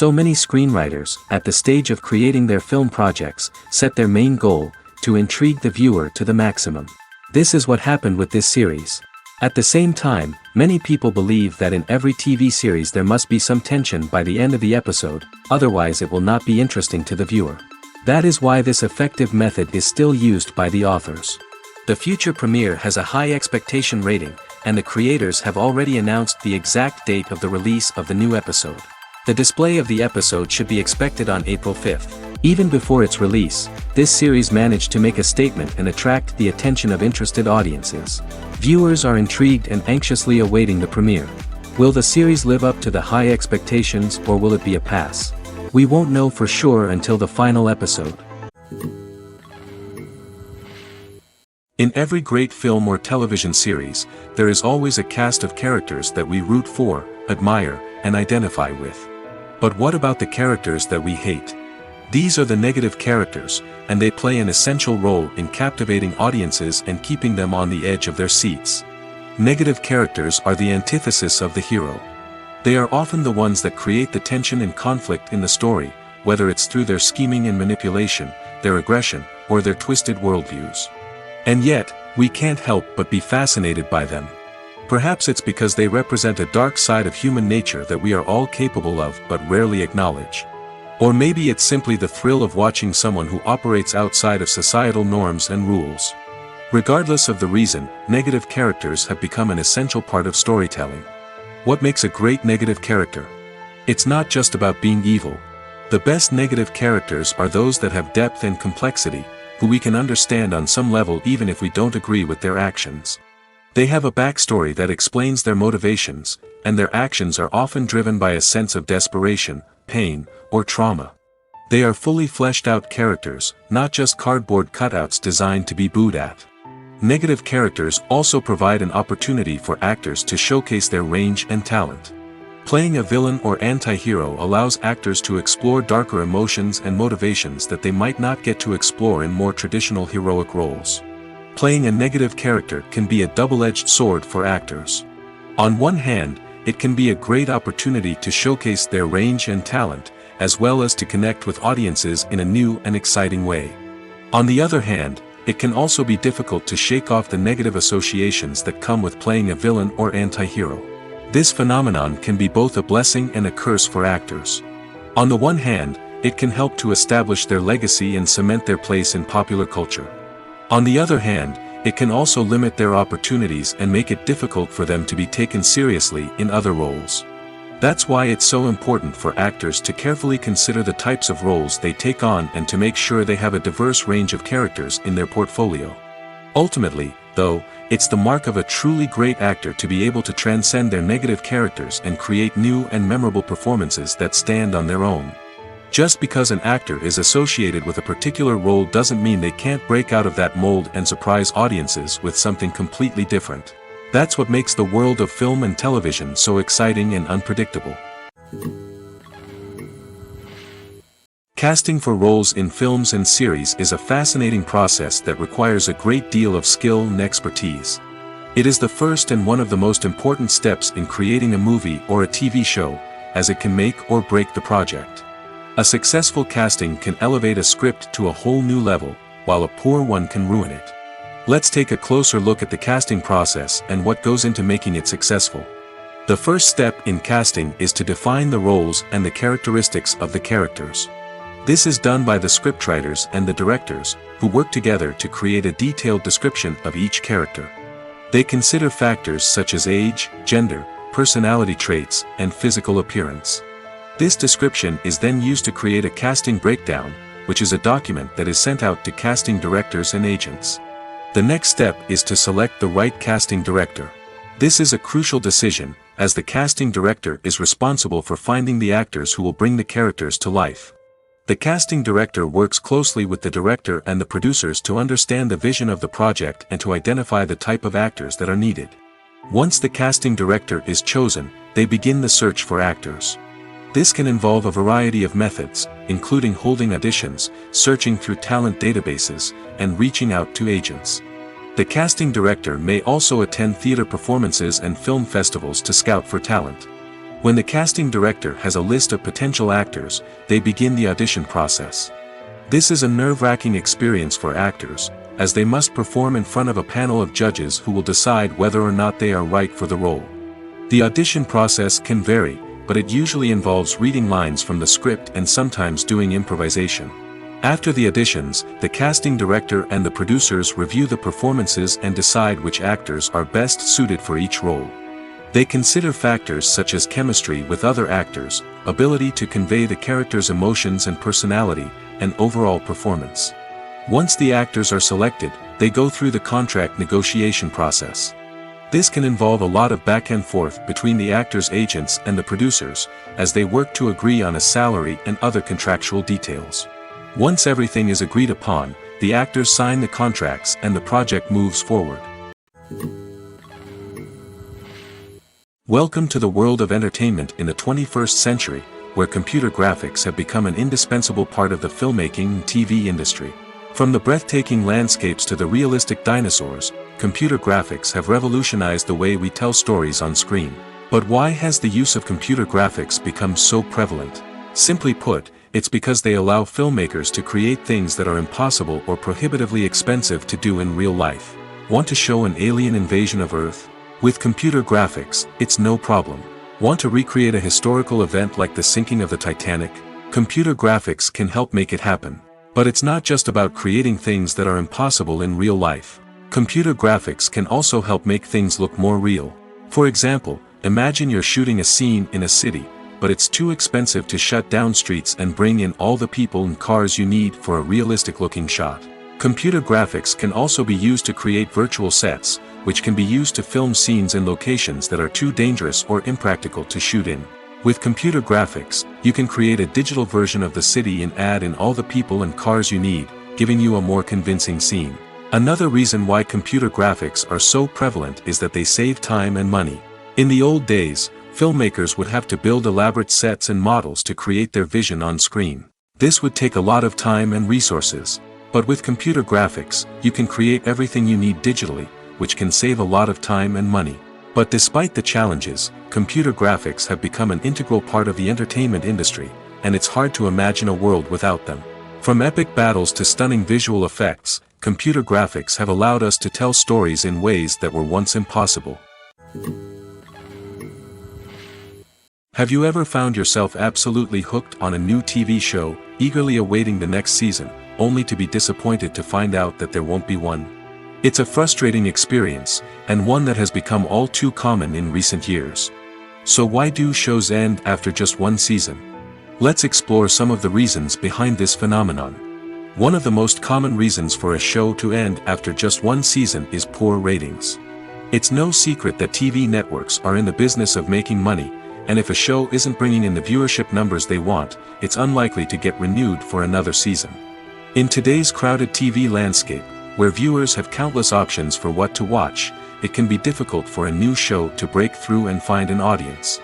So many screenwriters, at the stage of creating their film projects, set their main goal, to intrigue the viewer to the maximum. This is what happened with this series. At the same time, many people believe that in every TV series there must be some tension by the end of the episode, otherwise it will not be interesting to the viewer. That is why this effective method is still used by the authors. The future premiere has a high expectation rating, and the creators have already announced the exact date of the release of the new episode. The display of the episode should be expected on April 5th. Even before its release, this series managed to make a statement and attract the attention of interested audiences. Viewers are intrigued and anxiously awaiting the premiere. Will the series live up to the high expectations, or will it be a pass? We won't know for sure until the final episode. In every great film or television series, there is always a cast of characters that we root for, admire, and identify with. But what about the characters that we hate? These are the negative characters, and they play an essential role in captivating audiences and keeping them on the edge of their seats. Negative characters are the antithesis of the hero. They are often the ones that create the tension and conflict in the story, whether it's through their scheming and manipulation, their aggression, or their twisted worldviews. And yet, we can't help but be fascinated by them. Perhaps it's because they represent a dark side of human nature that we are all capable of but rarely acknowledge. Or maybe it's simply the thrill of watching someone who operates outside of societal norms and rules. Regardless of the reason, negative characters have become an essential part of storytelling. What makes a great negative character? It's not just about being evil. The best negative characters are those that have depth and complexity, who we can understand on some level even if we don't agree with their actions. They have a backstory that explains their motivations, and their actions are often driven by a sense of desperation, pain, or trauma. They are fully fleshed out characters, not just cardboard cutouts designed to be booed at. Negative characters also provide an opportunity for actors to showcase their range and talent. Playing a villain or anti-hero allows actors to explore darker emotions and motivations that they might not get to explore in more traditional heroic roles. Playing a negative character can be a double-edged sword for actors. On one hand, it can be a great opportunity to showcase their range and talent, as well as to connect with audiences in a new and exciting way. On the other hand, it can also be difficult to shake off the negative associations that come with playing a villain or anti-hero. This phenomenon can be both a blessing and a curse for actors. On the one hand, it can help to establish their legacy and cement their place in popular culture. On the other hand, it can also limit their opportunities and make it difficult for them to be taken seriously in other roles. That's why it's so important for actors to carefully consider the types of roles they take on and to make sure they have a diverse range of characters in their portfolio. Ultimately, though, it's the mark of a truly great actor to be able to transcend their negative characters and create new and memorable performances that stand on their own. Just because an actor is associated with a particular role doesn't mean they can't break out of that mold and surprise audiences with something completely different. That's what makes the world of film and television so exciting and unpredictable. Casting for roles in films and series is a fascinating process that requires a great deal of skill and expertise. It is the first and one of the most important steps in creating a movie or a TV show, as it can make or break the project. A successful casting can elevate a script to a whole new level, while a poor one can ruin it. Let's take a closer look at the casting process and what goes into making it successful. The first step in casting is to define the roles and the characteristics of the characters. This is done by the scriptwriters and the directors, who work together to create a detailed description of each character. They consider factors such as age, gender, personality traits, and physical appearance. This description is then used to create a casting breakdown, which is a document that is sent out to casting directors and agents. The next step is to select the right casting director. This is a crucial decision, as the casting director is responsible for finding the actors who will bring the characters to life. The casting director works closely with the director and the producers to understand the vision of the project and to identify the type of actors that are needed. Once the casting director is chosen, they begin the search for actors. This can involve a variety of methods, including holding auditions, searching through talent databases, and reaching out to agents. The casting director may also attend theater performances and film festivals to scout for talent. When the casting director has a list of potential actors, they begin the audition process. This is a nerve-wracking experience for actors, as they must perform in front of a panel of judges who will decide whether or not they are right for the role. The audition process can vary, but it usually involves reading lines from the script and sometimes doing improvisation. After the auditions, the casting director and the producers review the performances and decide which actors are best suited for each role. They consider factors such as chemistry with other actors, ability to convey the character's emotions and personality, and overall performance. Once the actors are selected, they go through the contract negotiation process. This can involve a lot of back and forth between the actors' agents and the producers, as they work to agree on a salary and other contractual details. Once everything is agreed upon, the actors sign the contracts and the project moves forward. Welcome to the world of entertainment in the 21st century, where computer graphics have become an indispensable part of the filmmaking and TV industry. From the breathtaking landscapes to the realistic dinosaurs, computer graphics have revolutionized the way we tell stories on screen. But why has the use of computer graphics become so prevalent? Simply put, it's because they allow filmmakers to create things that are impossible or prohibitively expensive to do in real life. Want to show an alien invasion of Earth? With computer graphics, it's no problem. Want to recreate a historical event like the sinking of the Titanic? Computer graphics can help make it happen. But it's not just about creating things that are impossible in real life. Computer graphics can also help make things look more real. For example, imagine you're shooting a scene in a city, but it's too expensive to shut down streets and bring in all the people and cars you need for a realistic-looking shot. Computer graphics can also be used to create virtual sets, which can be used to film scenes in locations that are too dangerous or impractical to shoot in. With computer graphics, you can create a digital version of the city and add in all the people and cars you need, giving you a more convincing scene. Another reason why computer graphics are so prevalent is that they save time and money. In the old days, filmmakers would have to build elaborate sets and models to create their vision on screen. This would take a lot of time and resources. But with computer graphics, you can create everything you need digitally, which can save a lot of time and money. But despite the challenges, computer graphics have become an integral part of the entertainment industry, and it's hard to imagine a world without them. From epic battles to stunning visual effects, computer graphics have allowed us to tell stories in ways that were once impossible. Have you ever found yourself absolutely hooked on a new TV show, eagerly awaiting the next season, only to be disappointed to find out that there won't be one? It's a frustrating experience, and one that has become all too common in recent years. So why do shows end after just one season? Let's explore some of the reasons behind this phenomenon. One of the most common reasons for a show to end after just one season is poor ratings. It's no secret that TV networks are in the business of making money, and if a show isn't bringing in the viewership numbers they want, it's unlikely to get renewed for another season. In today's crowded TV landscape, where viewers have countless options for what to watch, it can be difficult for a new show to break through and find an audience.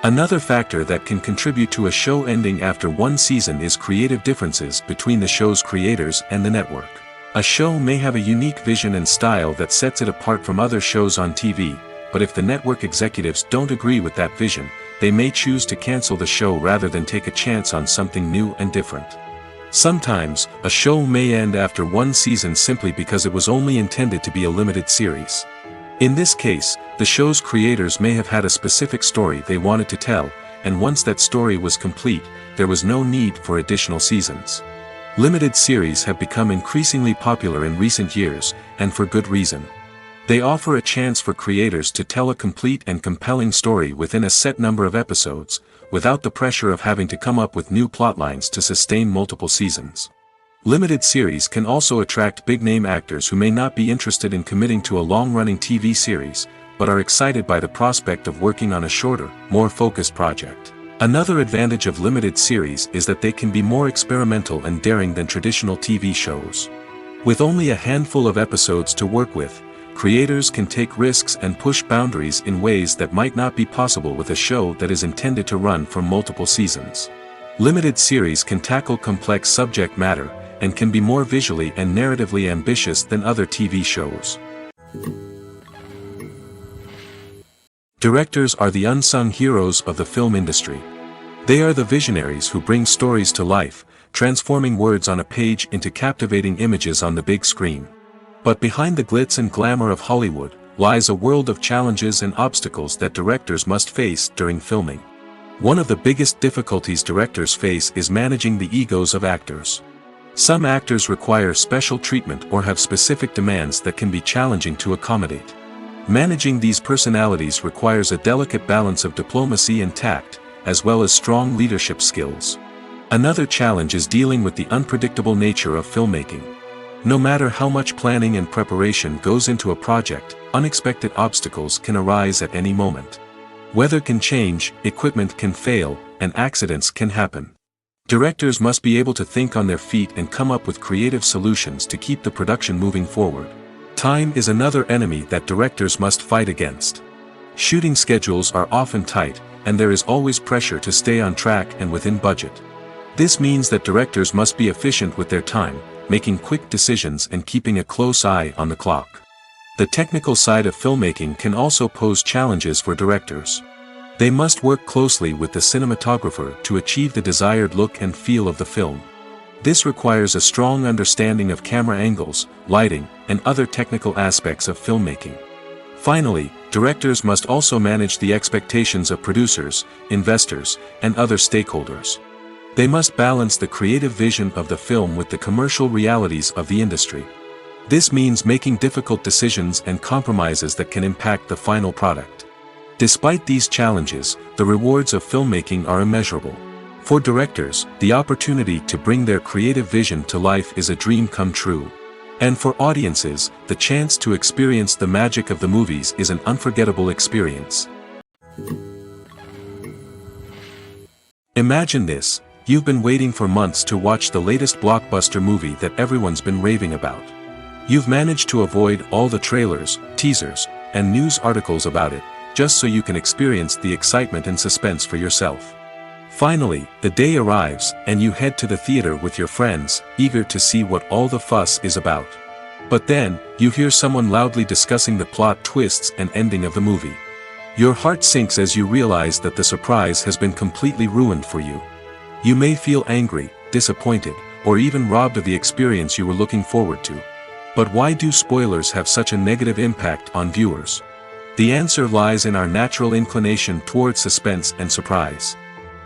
Another factor that can contribute to a show ending after one season is creative differences between the show's creators and the network. A show may have a unique vision and style that sets it apart from other shows on TV, but if the network executives don't agree with that vision, they may choose to cancel the show rather than take a chance on something new and different. Sometimes, a show may end after one season simply because it was only intended to be a limited series. In this case, the show's creators may have had a specific story they wanted to tell, and once that story was complete, there was no need for additional seasons. Limited series have become increasingly popular in recent years, and for good reason. They offer a chance for creators to tell a complete and compelling story within a set number of episodes, without the pressure of having to come up with new plotlines to sustain multiple seasons. Limited series can also attract big-name actors who may not be interested in committing to a long-running TV series, but are excited by the prospect of working on a shorter, more focused project. Another advantage of limited series is that they can be more experimental and daring than traditional TV shows. With only a handful of episodes to work with, creators can take risks and push boundaries in ways that might not be possible with a show that is intended to run for multiple seasons. Limited series can tackle complex subject matter, and can be more visually and narratively ambitious than other TV shows. Directors are the unsung heroes of the film industry. They are the visionaries who bring stories to life, transforming words on a page into captivating images on the big screen. But behind the glitz and glamour of Hollywood lies a world of challenges and obstacles that directors must face during filming. One of the biggest difficulties directors face is managing the egos of actors. Some actors require special treatment or have specific demands that can be challenging to accommodate. Managing these personalities requires a delicate balance of diplomacy and tact, as well as strong leadership skills. Another challenge is dealing with the unpredictable nature of filmmaking. No matter how much planning and preparation goes into a project, unexpected obstacles can arise at any moment. Weather can change, equipment can fail, and accidents can happen. Directors must be able to think on their feet and come up with creative solutions to keep the production moving forward. Time is another enemy that directors must fight against. Shooting schedules are often tight, and there is always pressure to stay on track and within budget. This means that directors must be efficient with their time, making quick decisions and keeping a close eye on the clock. The technical side of filmmaking can also pose challenges for directors. They must work closely with the cinematographer to achieve the desired look and feel of the film. This requires a strong understanding of camera angles, lighting, and other technical aspects of filmmaking. Finally, directors must also manage the expectations of producers, investors, and other stakeholders. They must balance the creative vision of the film with the commercial realities of the industry. This means making difficult decisions and compromises that can impact the final product. Despite these challenges, the rewards of filmmaking are immeasurable. For directors, the opportunity to bring their creative vision to life is a dream come true. And for audiences, the chance to experience the magic of the movies is an unforgettable experience. Imagine this: you've been waiting for months to watch the latest blockbuster movie that everyone's been raving about. You've managed to avoid all the trailers, teasers, and news articles about it, just so you can experience the excitement and suspense for yourself. Finally, the day arrives, and you head to the theater with your friends, eager to see what all the fuss is about. But then, you hear someone loudly discussing the plot twists and ending of the movie. Your heart sinks as you realize that the surprise has been completely ruined for you. You may feel angry, disappointed, or even robbed of the experience you were looking forward to. But why do spoilers have such a negative impact on viewers? The answer lies in our natural inclination towards suspense and surprise.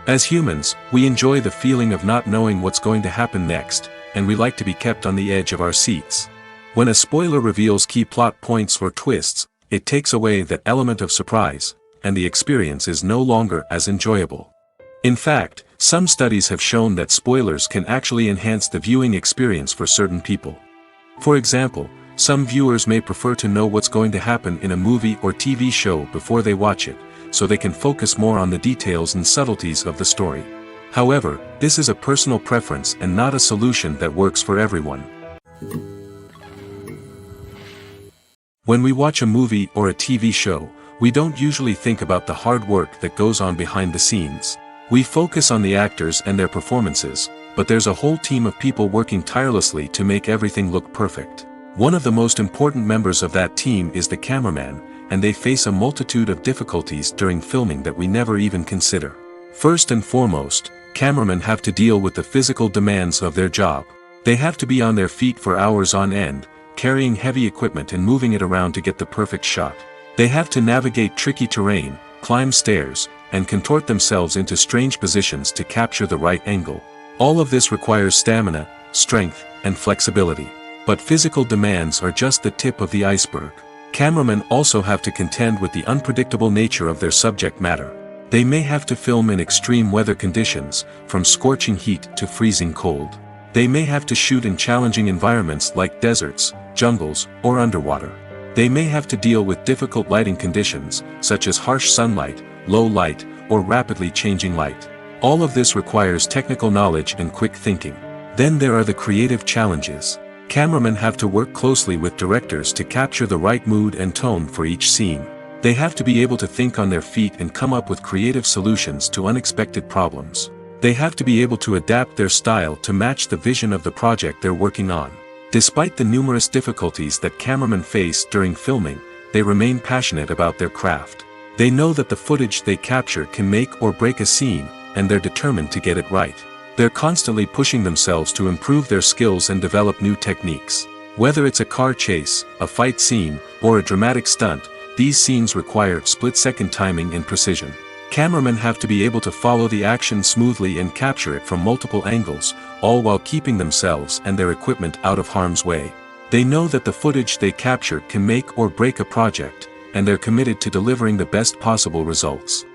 As humans, we enjoy the feeling of not knowing what's going to happen next, and we like to be kept on the edge of our seats. When a spoiler reveals key plot points or twists, it takes away that element of surprise, and the experience is no longer as enjoyable. In fact, some studies have shown that spoilers can actually enhance the viewing experience for certain people. For example, some viewers may prefer to know what's going to happen in a movie or TV show before they watch it, so they can focus more on the details and subtleties of the story. However, this is a personal preference and not a solution that works for everyone. When we watch a movie or a TV show, we don't usually think about the hard work that goes on behind the scenes. We focus on the actors and their performances, but there's a whole team of people working tirelessly to make everything look perfect. One of the most important members of that team is the cameraman, and they face a multitude of difficulties during filming that we never even consider. First and foremost, cameramen have to deal with the physical demands of their job. They have to be on their feet for hours on end, carrying heavy equipment and moving it around to get the perfect shot. They have to navigate tricky terrain, climb stairs, and contort themselves into strange positions to capture the right angle. All of this requires stamina, strength, and flexibility. But physical demands are just the tip of the iceberg. Cameramen also have to contend with the unpredictable nature of their subject matter. They may have to film in extreme weather conditions, from scorching heat to freezing cold. They may have to shoot in challenging environments like deserts, jungles, or underwater. They may have to deal with difficult lighting conditions, such as harsh sunlight, low light, or rapidly changing light. All of this requires technical knowledge and quick thinking. Then there are the creative challenges. Cameramen have to work closely with directors to capture the right mood and tone for each scene. They have to be able to think on their feet and come up with creative solutions to unexpected problems. They have to be able to adapt their style to match the vision of the project they're working on. Despite the numerous difficulties that cameramen face during filming, they remain passionate about their craft. They know that the footage they capture can make or break a scene, and they're determined to get it right. They're constantly pushing themselves to improve their skills and develop new techniques. Whether it's a car chase, a fight scene, or a dramatic stunt, these scenes require split-second timing and precision. Cameramen have to be able to follow the action smoothly and capture it from multiple angles, all while keeping themselves and their equipment out of harm's way. They know that the footage they capture can make or break a project, and they're committed to delivering the best possible results.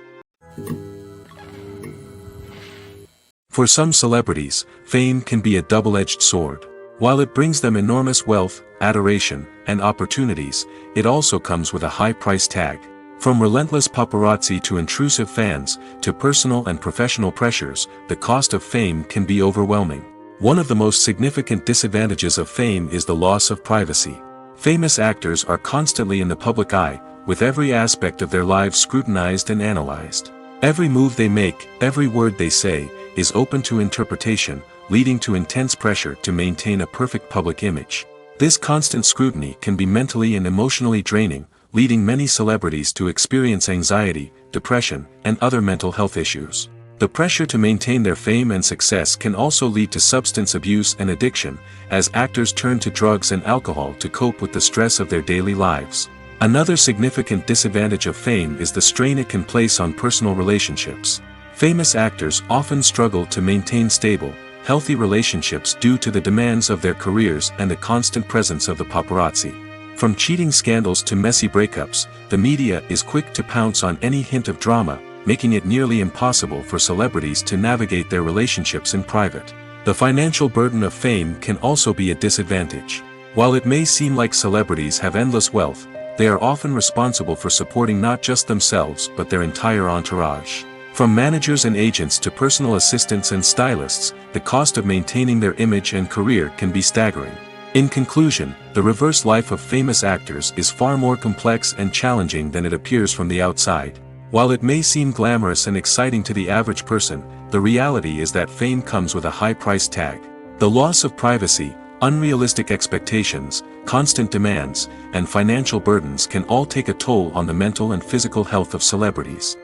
For some celebrities, fame can be a double-edged sword. While it brings them enormous wealth, adoration, and opportunities, it also comes with a high price tag. From relentless paparazzi to intrusive fans, to personal and professional pressures, the cost of fame can be overwhelming. One of the most significant disadvantages of fame is the loss of privacy. Famous actors are constantly in the public eye, with every aspect of their lives scrutinized and analyzed. Every move they make, every word they say, is open to interpretation, leading to intense pressure to maintain a perfect public image. This constant scrutiny can be mentally and emotionally draining, leading many celebrities to experience anxiety, depression, and other mental health issues. The pressure to maintain their fame and success can also lead to substance abuse and addiction, as actors turn to drugs and alcohol to cope with the stress of their daily lives. Another significant disadvantage of fame is the strain it can place on personal relationships. Famous actors often struggle to maintain stable, healthy relationships due to the demands of their careers and the constant presence of the paparazzi. From cheating scandals to messy breakups, the media is quick to pounce on any hint of drama, making it nearly impossible for celebrities to navigate their relationships in private. The financial burden of fame can also be a disadvantage. While it may seem like celebrities have endless wealth, they are often responsible for supporting not just themselves but their entire entourage. From managers and agents to personal assistants and stylists, the cost of maintaining their image and career can be staggering. In conclusion, the reverse life of famous actors is far more complex and challenging than it appears from the outside. While it may seem glamorous and exciting to the average person, the reality is that fame comes with a high price tag. The loss of privacy, unrealistic expectations, constant demands, and financial burdens can all take a toll on the mental and physical health of celebrities.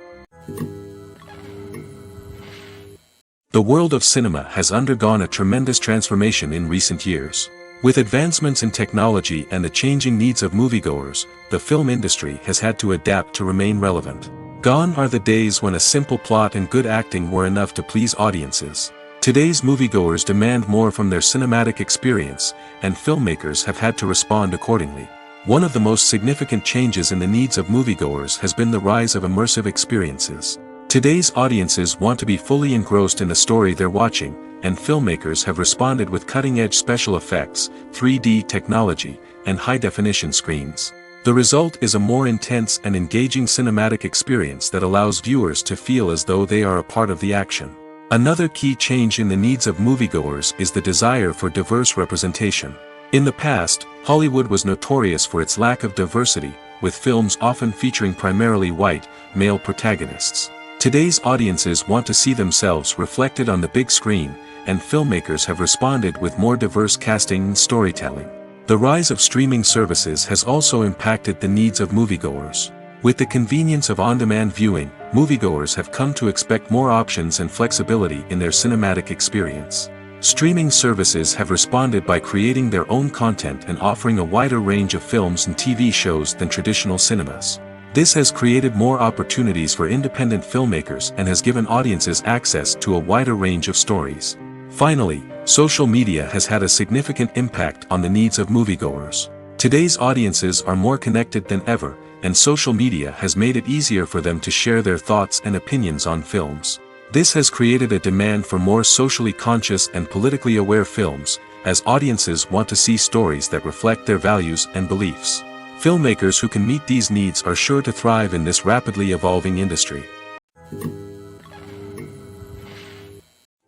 The world of cinema has undergone a tremendous transformation in recent years. With advancements in technology and the changing needs of moviegoers, the film industry has had to adapt to remain relevant. Gone are the days when a simple plot and good acting were enough to please audiences. Today's moviegoers demand more from their cinematic experience, and filmmakers have had to respond accordingly. One of the most significant changes in the needs of moviegoers has been the rise of immersive experiences. Today's audiences want to be fully engrossed in the story they're watching, and filmmakers have responded with cutting-edge special effects, 3D technology, and high-definition screens. The result is a more intense and engaging cinematic experience that allows viewers to feel as though they are a part of the action. Another key change in the needs of moviegoers is the desire for diverse representation. In the past, Hollywood was notorious for its lack of diversity, with films often featuring primarily white, male protagonists. Today's audiences want to see themselves reflected on the big screen, and filmmakers have responded with more diverse casting and storytelling. The rise of streaming services has also impacted the needs of moviegoers. With the convenience of on-demand viewing, moviegoers have come to expect more options and flexibility in their cinematic experience. Streaming services have responded by creating their own content and offering a wider range of films and TV shows than traditional cinemas. This has created more opportunities for independent filmmakers and has given audiences access to a wider range of stories. Finally, social media has had a significant impact on the needs of moviegoers. Today's audiences are more connected than ever, and social media has made it easier for them to share their thoughts and opinions on films. This has created a demand for more socially conscious and politically aware films, as audiences want to see stories that reflect their values and beliefs. Filmmakers who can meet these needs are sure to thrive in this rapidly evolving industry.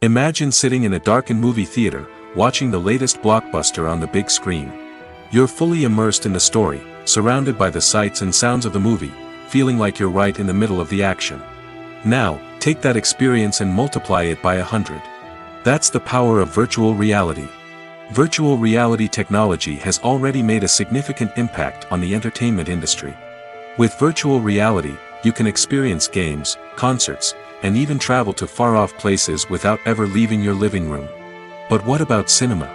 Imagine sitting in a darkened movie theater, watching the latest blockbuster on the big screen. You're fully immersed in the story, surrounded by the sights and sounds of the movie, feeling like you're right in the middle of the action. Now, take that experience and multiply it by 100. That's the power of virtual reality. Virtual reality technology has already made a significant impact on the entertainment industry. With virtual reality, you can experience games, concerts, and even travel to far-off places without ever leaving your living room. But what about cinema?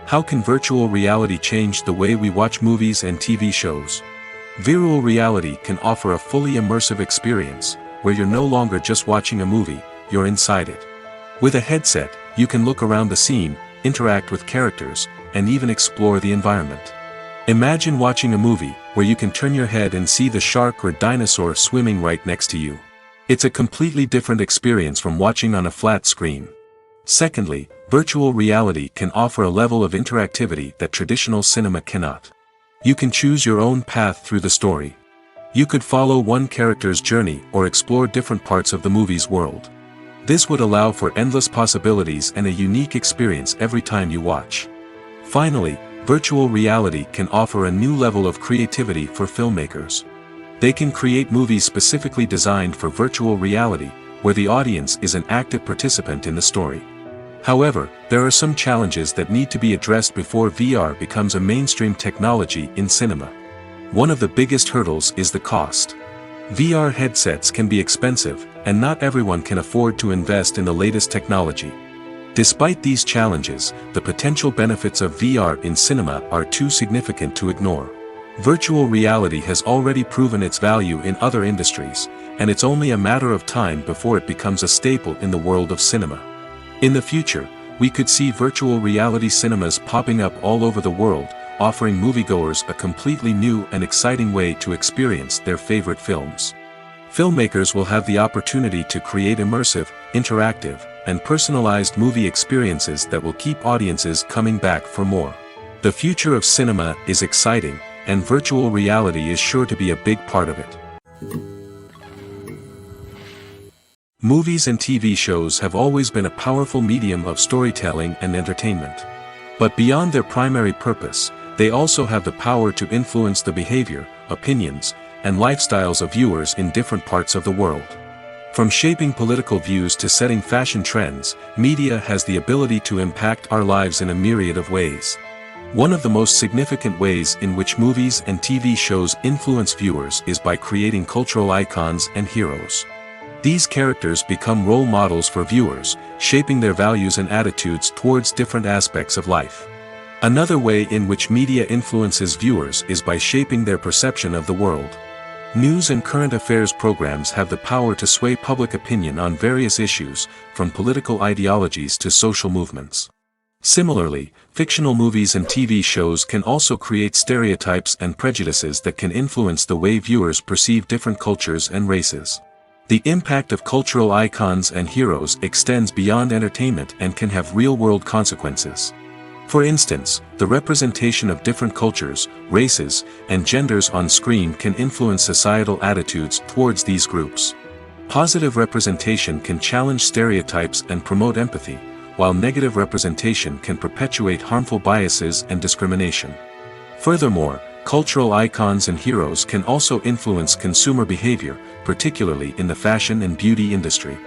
How can virtual reality change the way we watch movies and TV shows? Virtual reality can offer a fully immersive experience, where you're no longer just watching a movie, you're inside it. With a headset, you can look around the scene, interact with characters, and even explore the environment. Imagine watching a movie, where you can turn your head and see the shark or dinosaur swimming right next to you. It's a completely different experience from watching on a flat screen. Secondly, virtual reality can offer a level of interactivity that traditional cinema cannot. You can choose your own path through the story. You could follow one character's journey or explore different parts of the movie's world. This would allow for endless possibilities and a unique experience every time you watch. Finally, virtual reality can offer a new level of creativity for filmmakers. They can create movies specifically designed for virtual reality, where the audience is an active participant in the story. However, there are some challenges that need to be addressed before VR becomes a mainstream technology in cinema. One of the biggest hurdles is the cost. VR headsets can be expensive, and not everyone can afford to invest in the latest technology. Despite these challenges, the potential benefits of VR in cinema are too significant to ignore. Virtual reality has already proven its value in other industries, and it's only a matter of time before it becomes a staple in the world of cinema. In the future, we could see virtual reality cinemas popping up all over the world, offering moviegoers a completely new and exciting way to experience their favorite films. Filmmakers will have the opportunity to create immersive, interactive, and personalized movie experiences that will keep audiences coming back for more. The future of cinema is exciting, and virtual reality is sure to be a big part of it. Movies and TV shows have always been a powerful medium of storytelling and entertainment. But beyond their primary purpose, they also have the power to influence the behavior, opinions, and lifestyles of viewers in different parts of the world. From shaping political views to setting fashion trends, media has the ability to impact our lives in a myriad of ways. One of the most significant ways in which movies and TV shows influence viewers is by creating cultural icons and heroes. These characters become role models for viewers, shaping their values and attitudes towards different aspects of life. Another way in which media influences viewers is by shaping their perception of the world. News and current affairs programs have the power to sway public opinion on various issues, from political ideologies to social movements. Similarly, fictional movies and TV shows can also create stereotypes and prejudices that can influence the way viewers perceive different cultures and races. The impact of cultural icons and heroes extends beyond entertainment and can have real-world consequences. For instance, the representation of different cultures, races, and genders on screen can influence societal attitudes towards these groups. Positive representation can challenge stereotypes and promote empathy, while negative representation can perpetuate harmful biases and discrimination. Furthermore, cultural icons and heroes can also influence consumer behavior, particularly in the fashion and beauty industry.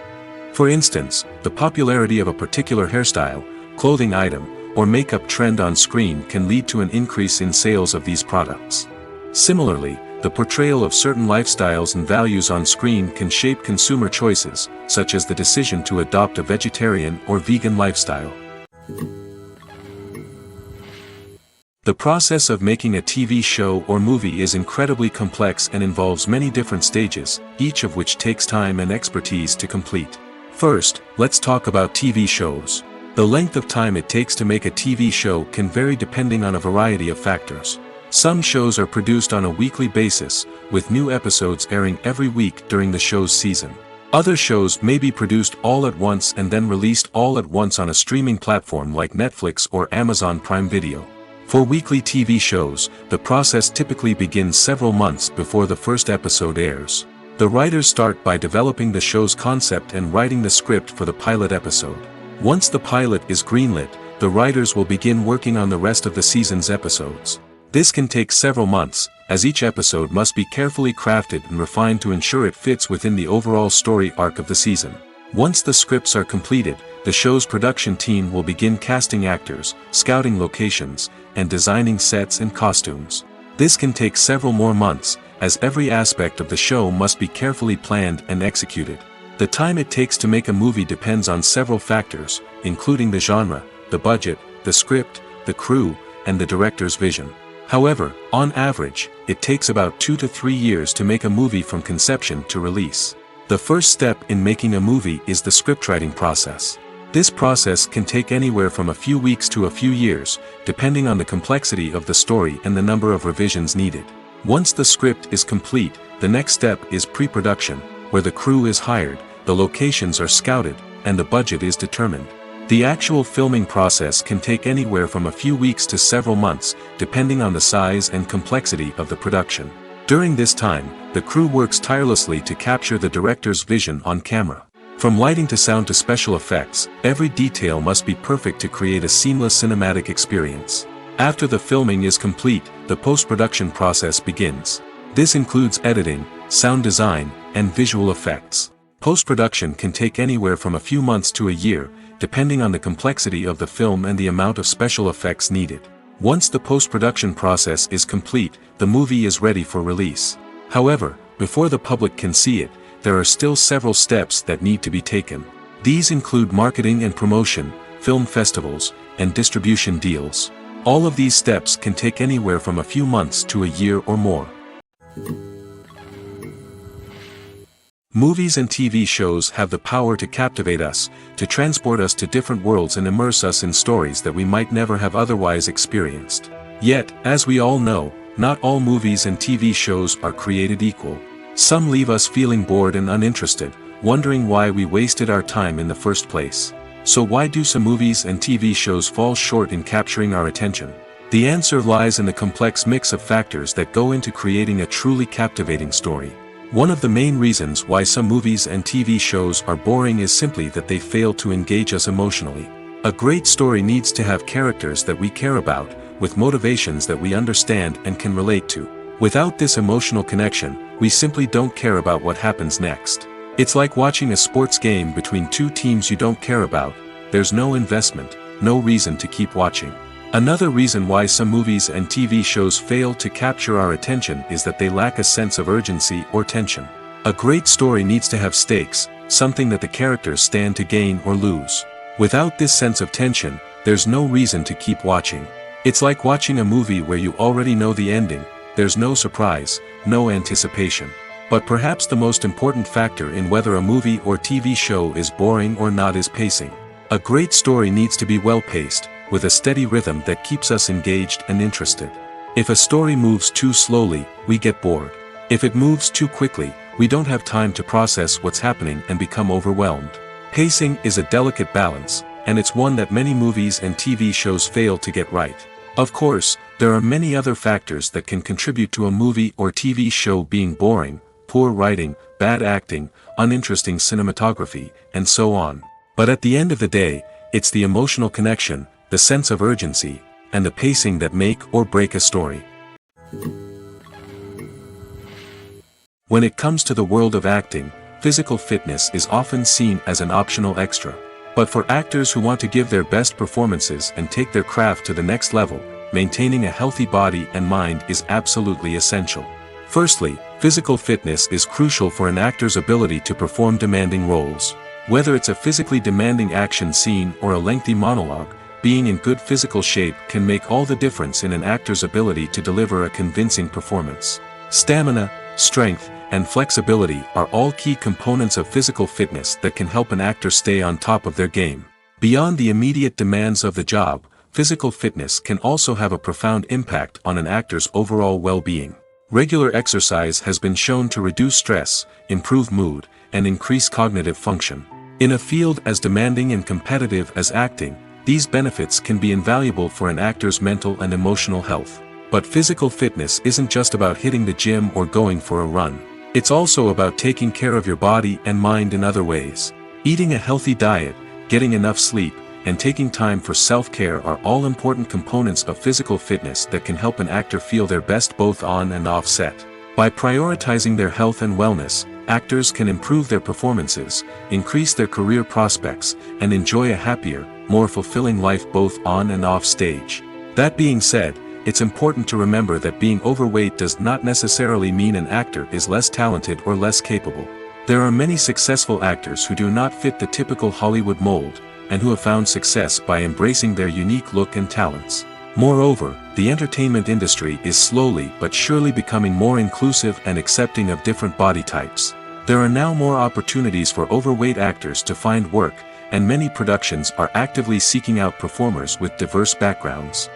For instance, the popularity of a particular hairstyle, clothing item, or makeup trend on screen can lead to an increase in sales of these products. Similarly, the portrayal of certain lifestyles and values on screen can shape consumer choices, such as the decision to adopt a vegetarian or vegan lifestyle. The process of making a TV show or movie is incredibly complex and involves many different stages, each of which takes time and expertise to complete. First, let's talk about TV shows. The length of time it takes to make a TV show can vary depending on a variety of factors. Some shows are produced on a weekly basis, with new episodes airing every week during the show's season. Other shows may be produced all at once and then released all at once on a streaming platform like Netflix or Amazon Prime Video. For weekly TV shows, the process typically begins several months before the first episode airs. The writers start by developing the show's concept and writing the script for the pilot episode. Once the pilot is greenlit, the writers will begin working on the rest of the season's episodes. This can take several months, as each episode must be carefully crafted and refined to ensure it fits within the overall story arc of the season. Once the scripts are completed, the show's production team will begin casting actors, scouting locations, and designing sets and costumes. This can take several more months, as every aspect of the show must be carefully planned and executed. The time it takes to make a movie depends on several factors, including the genre, the budget, the script, the crew, and the director's vision. However, on average, it takes about 2 to 3 years to make a movie from conception to release. The first step in making a movie is the scriptwriting process. This process can take anywhere from a few weeks to a few years, depending on the complexity of the story and the number of revisions needed. Once the script is complete, the next step is pre-production, where the crew is hired, the locations are scouted, and the budget is determined. The actual filming process can take anywhere from a few weeks to several months, depending on the size and complexity of the production. During this time, the crew works tirelessly to capture the director's vision on camera. From lighting to sound to special effects, every detail must be perfect to create a seamless cinematic experience. After the filming is complete, the post-production process begins. This includes editing, sound design, and visual effects. Post-production can take anywhere from a few months to a year, depending on the complexity of the film and the amount of special effects needed. Once the post-production process is complete, the movie is ready for release. However, before the public can see it, there are still several steps that need to be taken. These include marketing and promotion, film festivals, and distribution deals. All of these steps can take anywhere from a few months to a year or more. Movies and TV shows have the power to captivate us, to transport us to different worlds and immerse us in stories that we might never have otherwise experienced. Yet, as we all know, not all movies and TV shows are created equal. Some leave us feeling bored and uninterested, wondering why we wasted our time in the first place. So why do some movies and TV shows fall short in capturing our attention? The answer lies in the complex mix of factors that go into creating a truly captivating story. One of the main reasons why some movies and TV shows are boring is simply that they fail to engage us emotionally. A great story needs to have characters that we care about, with motivations that we understand and can relate to. Without this emotional connection, we simply don't care about what happens next. It's like watching a sports game between two teams you don't care about. There's no investment, no reason to keep watching. Another reason why some movies and TV shows fail to capture our attention is that they lack a sense of urgency or tension. A great story needs to have stakes, something that the characters stand to gain or lose. Without this sense of tension, there's no reason to keep watching. It's like watching a movie where you already know the ending, there's no surprise, no anticipation. But perhaps the most important factor in whether a movie or TV show is boring or not is pacing. A great story needs to be well-paced, with a steady rhythm that keeps us engaged and interested. If a story moves too slowly, we get bored. If it moves too quickly, we don't have time to process what's happening and become overwhelmed. Pacing is a delicate balance, and it's one that many movies and TV shows fail to get right. Of course, there are many other factors that can contribute to a movie or TV show being boring: poor writing, bad acting, uninteresting cinematography, and so on. But at the end of the day, it's the emotional connection, the sense of urgency, and the pacing that make or break a story. When it comes to the world of acting, physical fitness is often seen as an optional extra. But for actors who want to give their best performances and take their craft to the next level, maintaining a healthy body and mind is absolutely essential. Firstly, physical fitness is crucial for an actor's ability to perform demanding roles. Whether it's a physically demanding action scene or a lengthy monologue, being in good physical shape can make all the difference in an actor's ability to deliver a convincing performance. Stamina, strength, and flexibility are all key components of physical fitness that can help an actor stay on top of their game. Beyond the immediate demands of the job, physical fitness can also have a profound impact on an actor's overall well-being. Regular exercise has been shown to reduce stress, improve mood, and increase cognitive function. In a field as demanding and competitive as acting, these benefits can be invaluable for an actor's mental and emotional health. But physical fitness isn't just about hitting the gym or going for a run. It's also about taking care of your body and mind in other ways. Eating a healthy diet, getting enough sleep, and taking time for self-care are all important components of physical fitness that can help an actor feel their best both on and off set. By prioritizing their health and wellness, actors can improve their performances, increase their career prospects, and enjoy a happier, more fulfilling life both on and off stage. That being said, it's important to remember that being overweight does not necessarily mean an actor is less talented or less capable. There are many successful actors who do not fit the typical Hollywood mold, and who have found success by embracing their unique look and talents. Moreover, the entertainment industry is slowly but surely becoming more inclusive and accepting of different body types. There are now more opportunities for overweight actors to find work, and many productions are actively seeking out performers with diverse backgrounds.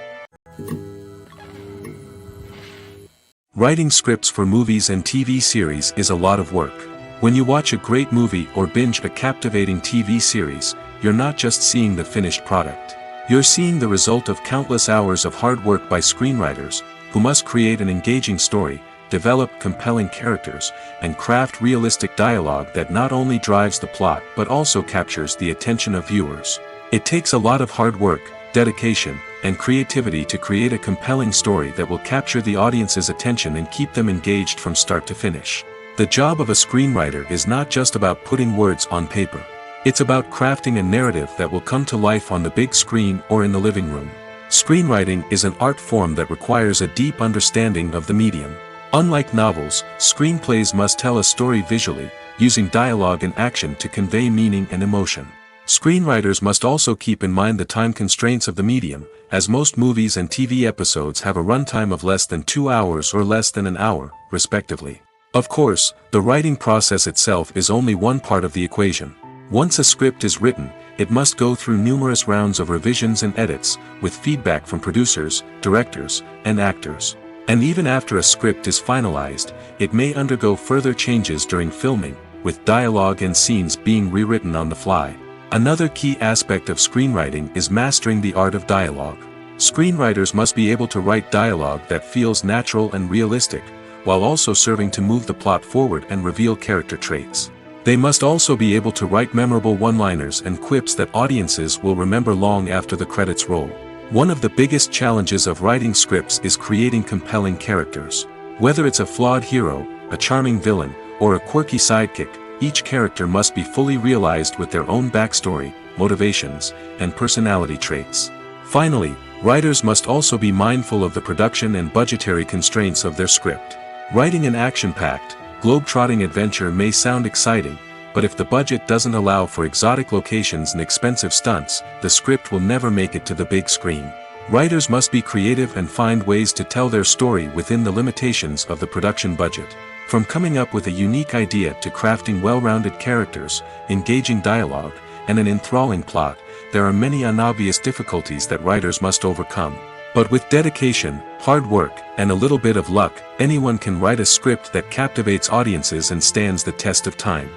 Writing scripts for movies and TV series is a lot of work. When you watch a great movie or binge a captivating TV series, you're not just seeing the finished product. You're seeing the result of countless hours of hard work by screenwriters, who must create an engaging story, develop compelling characters, and craft realistic dialogue that not only drives the plot but also captures the attention of viewers. It takes a lot of hard work, dedication, and creativity to create a compelling story that will capture the audience's attention and keep them engaged from start to finish. The job of a screenwriter is not just about putting words on paper. It's about crafting a narrative that will come to life on the big screen or in the living room. Screenwriting is an art form that requires a deep understanding of the medium. Unlike novels, screenplays must tell a story visually, using dialogue and action to convey meaning and emotion. Screenwriters must also keep in mind the time constraints of the medium, as most movies and TV episodes have a runtime of less than 2 hours or less than an hour, respectively. Of course, the writing process itself is only one part of the equation. Once a script is written, it must go through numerous rounds of revisions and edits, with feedback from producers, directors, and actors. And even after a script is finalized, it may undergo further changes during filming, with dialogue and scenes being rewritten on the fly. Another key aspect of screenwriting is mastering the art of dialogue. Screenwriters must be able to write dialogue that feels natural and realistic, while also serving to move the plot forward and reveal character traits. They must also be able to write memorable one-liners and quips that audiences will remember long after the credits roll. One of the biggest challenges of writing scripts is creating compelling characters. Whether it's a flawed hero, a charming villain, or a quirky sidekick, each character must be fully realized with their own backstory, motivations, and personality traits. Finally, writers must also be mindful of the production and budgetary constraints of their script. Writing an action-packed, globe-trotting adventure may sound exciting, but if the budget doesn't allow for exotic locations and expensive stunts, the script will never make it to the big screen. Writers must be creative and find ways to tell their story within the limitations of the production budget. From coming up with a unique idea to crafting well-rounded characters, engaging dialogue, and an enthralling plot, there are many unobvious difficulties that writers must overcome. But with dedication, hard work, and a little bit of luck, anyone can write a script that captivates audiences and stands the test of time.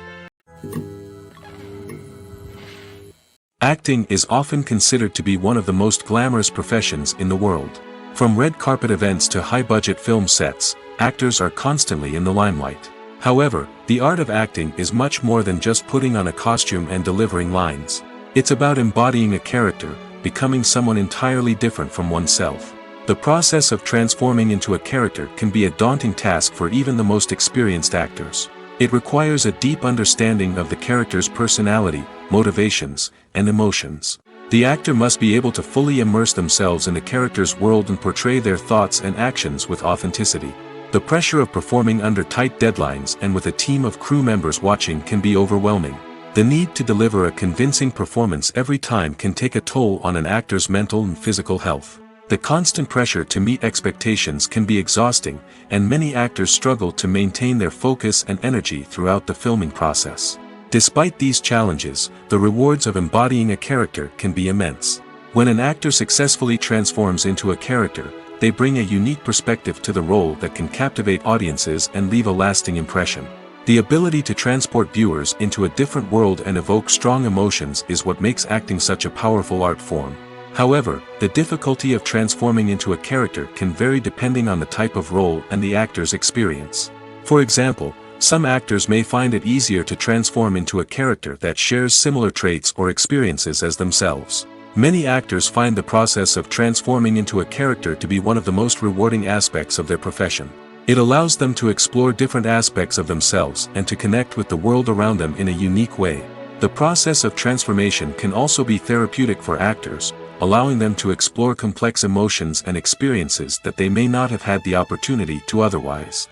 Acting is often considered to be one of the most glamorous professions in the world. From red carpet events to high-budget film sets, actors are constantly in the limelight. However, the art of acting is much more than just putting on a costume and delivering lines. It's about embodying a character, becoming someone entirely different from oneself. The process of transforming into a character can be a daunting task for even the most experienced actors. It requires a deep understanding of the character's personality, motivations, and emotions. The actor must be able to fully immerse themselves in the character's world and portray their thoughts and actions with authenticity. The pressure of performing under tight deadlines and with a team of crew members watching can be overwhelming. The need to deliver a convincing performance every time can take a toll on an actor's mental and physical health. The constant pressure to meet expectations can be exhausting, and many actors struggle to maintain their focus and energy throughout the filming process. Despite these challenges, the rewards of embodying a character can be immense. When an actor successfully transforms into a character, they bring a unique perspective to the role that can captivate audiences and leave a lasting impression. The ability to transport viewers into a different world and evoke strong emotions is what makes acting such a powerful art form. However, the difficulty of transforming into a character can vary depending on the type of role and the actor's experience. For example, some actors may find it easier to transform into a character that shares similar traits or experiences as themselves. Many actors find the process of transforming into a character to be one of the most rewarding aspects of their profession. It allows them to explore different aspects of themselves and to connect with the world around them in a unique way. The process of transformation can also be therapeutic for actors, allowing them to explore complex emotions and experiences that they may not have had the opportunity to otherwise.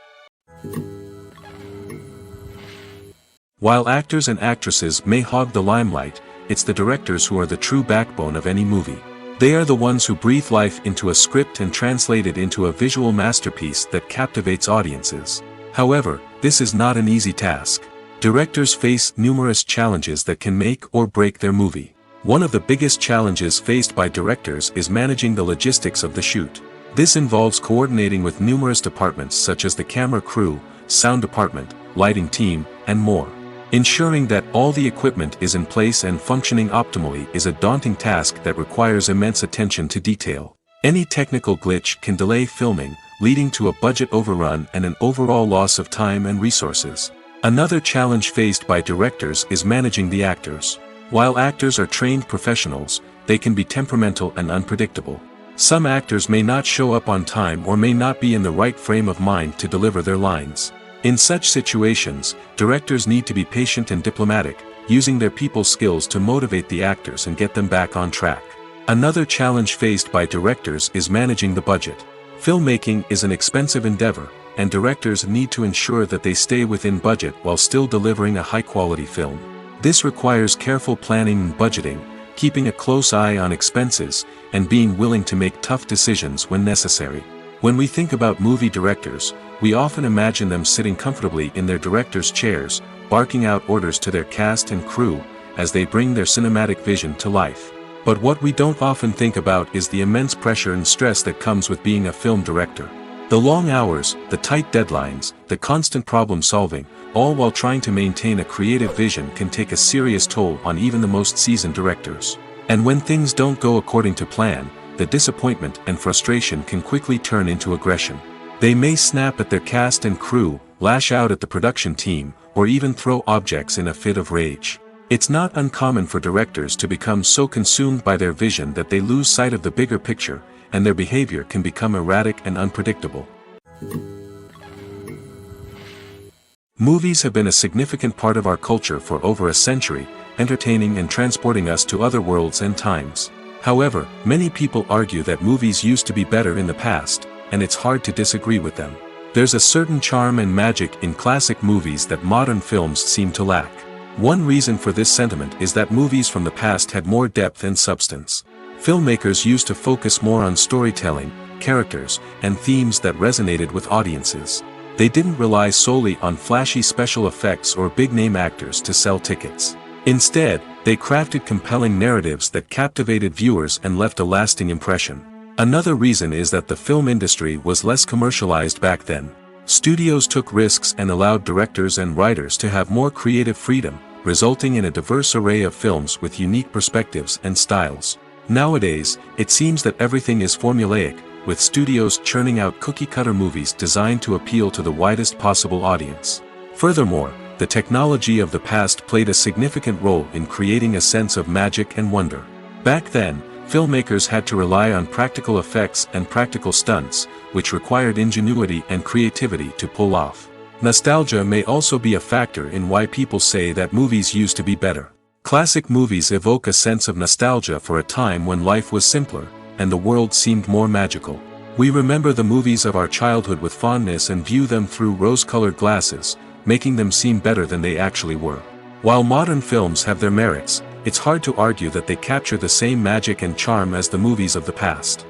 While actors and actresses may hog the limelight, it's the directors who are the true backbone of any movie. They are the ones who breathe life into a script and translate it into a visual masterpiece that captivates audiences. However, this is not an easy task. Directors face numerous challenges that can make or break their movie. One of the biggest challenges faced by directors is managing the logistics of the shoot. This involves coordinating with numerous departments such as the camera crew, sound department, lighting team, and more. Ensuring that all the equipment is in place and functioning optimally is a daunting task that requires immense attention to detail. Any technical glitch can delay filming, leading to a budget overrun and an overall loss of time and resources. Another challenge faced by directors is managing the actors. While actors are trained professionals, they can be temperamental and unpredictable. Some actors may not show up on time or may not be in the right frame of mind to deliver their lines. In such situations, directors need to be patient and diplomatic, using their people skills to motivate the actors and get them back on track. Another challenge faced by directors is managing the budget. Filmmaking is an expensive endeavor, and directors need to ensure that they stay within budget while still delivering a high-quality film. This requires careful planning and budgeting, keeping a close eye on expenses, and being willing to make tough decisions when necessary. When we think about movie directors, we often imagine them sitting comfortably in their director's chairs, barking out orders to their cast and crew, as they bring their cinematic vision to life. But what we don't often think about is the immense pressure and stress that comes with being a film director. The long hours, the tight deadlines, the constant problem solving, all while trying to maintain a creative vision can take a serious toll on even the most seasoned directors. And when things don't go according to plan, the disappointment and frustration can quickly turn into aggression. They may snap at their cast and crew, lash out at the production team, or even throw objects in a fit of rage. It's not uncommon for directors to become so consumed by their vision that they lose sight of the bigger picture, and their behavior can become erratic and unpredictable. Movies have been a significant part of our culture for over a century, entertaining and transporting us to other worlds and times. However, many people argue that movies used to be better in the past, and it's hard to disagree with them. There's a certain charm and magic in classic movies that modern films seem to lack. One reason for this sentiment is that movies from the past had more depth and substance. Filmmakers used to focus more on storytelling, characters, and themes that resonated with audiences. They didn't rely solely on flashy special effects or big-name actors to sell tickets. Instead, they crafted compelling narratives that captivated viewers and left a lasting impression. Another reason is that the film industry was less commercialized back then. Studios took risks and allowed directors and writers to have more creative freedom, resulting in a diverse array of films with unique perspectives and styles. Nowadays, it seems that everything is formulaic, with studios churning out cookie-cutter movies designed to appeal to the widest possible audience. Furthermore, the technology of the past played a significant role in creating a sense of magic and wonder. Back then, filmmakers had to rely on practical effects and practical stunts, which required ingenuity and creativity to pull off. Nostalgia may also be a factor in why people say that movies used to be better. Classic movies evoke a sense of nostalgia for a time when life was simpler, and the world seemed more magical. We remember the movies of our childhood with fondness and view them through rose-colored glasses, making them seem better than they actually were. While modern films have their merits, it's hard to argue that they capture the same magic and charm as the movies of the past.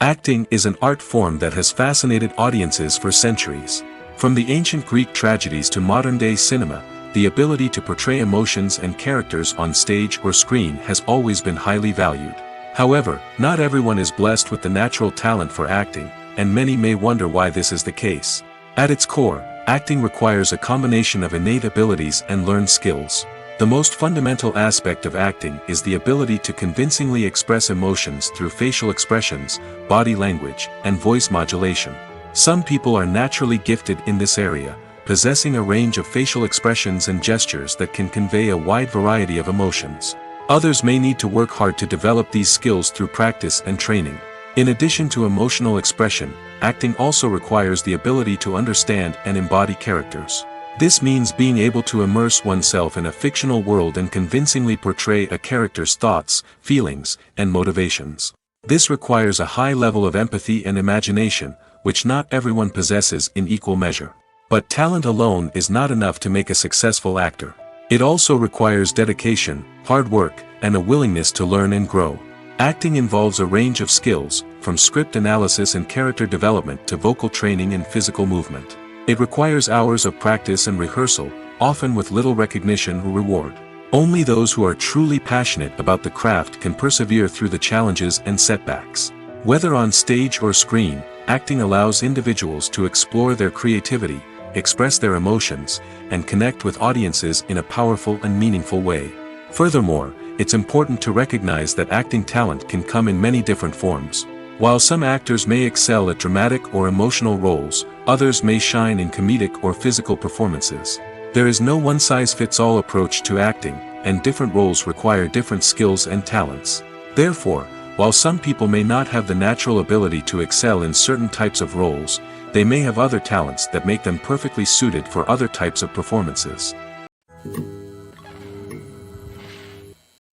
Acting is an art form that has fascinated audiences for centuries. From the ancient Greek tragedies to modern-day cinema, the ability to portray emotions and characters on stage or screen has always been highly valued. However, not everyone is blessed with the natural talent for acting, and many may wonder why this is the case. At its core, acting requires a combination of innate abilities and learned skills. The most fundamental aspect of acting is the ability to convincingly express emotions through facial expressions, body language, and voice modulation. Some people are naturally gifted in this area, possessing a range of facial expressions and gestures that can convey a wide variety of emotions. Others may need to work hard to develop these skills through practice and training. In addition to emotional expression, acting also requires the ability to understand and embody characters. This means being able to immerse oneself in a fictional world and convincingly portray a character's thoughts, feelings, and motivations. This requires a high level of empathy and imagination, which not everyone possesses in equal measure. But talent alone is not enough to make a successful actor. It also requires dedication, hard work, and a willingness to learn and grow. Acting involves a range of skills, from script analysis and character development to vocal training and physical movement. It requires hours of practice and rehearsal, often with little recognition or reward. Only those who are truly passionate about the craft can persevere through the challenges and setbacks. Whether on stage or screen, acting allows individuals to explore their creativity, express their emotions, and connect with audiences in a powerful and meaningful way. Furthermore, it's important to recognize that acting talent can come in many different forms. While some actors may excel at dramatic or emotional roles, others may shine in comedic or physical performances. There is no one-size-fits-all approach to acting, and different roles require different skills and talents. Therefore, while some people may not have the natural ability to excel in certain types of roles, they may have other talents that make them perfectly suited for other types of performances.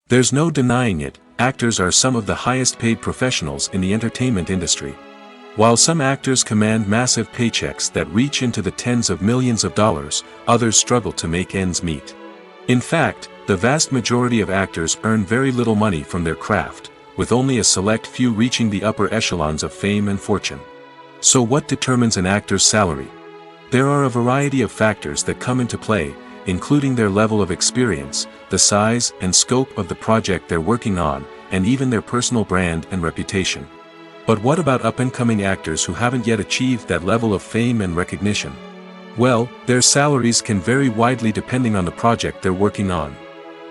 There's no denying it, actors are some of the highest-paid professionals in the entertainment industry. While some actors command massive paychecks that reach into the tens of millions of dollars, others struggle to make ends meet. In fact, the vast majority of actors earn very little money from their craft, with only a select few reaching the upper echelons of fame and fortune. So what determines an actor's salary? There are a variety of factors that come into play, including their level of experience, the size and scope of the project they're working on, and even their personal brand and reputation. But what about up-and-coming actors who haven't yet achieved that level of fame and recognition? Well, their salaries can vary widely depending on the project they're working on.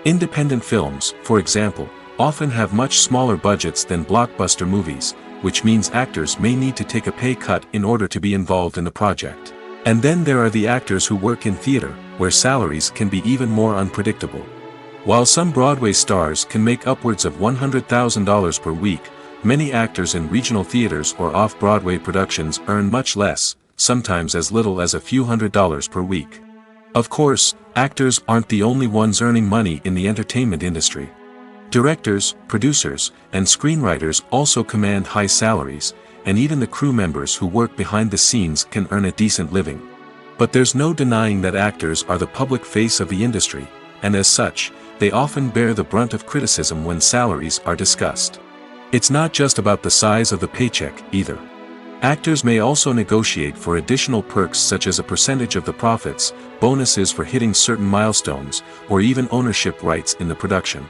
Independent films, for example, often have much smaller budgets than blockbuster movies, which means actors may need to take a pay cut in order to be involved in the project. And then there are the actors who work in theater, where salaries can be even more unpredictable. While some Broadway stars can make upwards of $100,000 per week, many actors in regional theaters or off-Broadway productions earn much less, sometimes as little as a few $100s per week. Of course, actors aren't the only ones earning money in the entertainment industry. Directors, producers, and screenwriters also command high salaries, and even the crew members who work behind the scenes can earn a decent living. But there's no denying that actors are the public face of the industry, and as such, they often bear the brunt of criticism when salaries are discussed. It's not just about the size of the paycheck, either. Actors may also negotiate for additional perks such as a percentage of the profits, bonuses for hitting certain milestones, or even ownership rights in the production.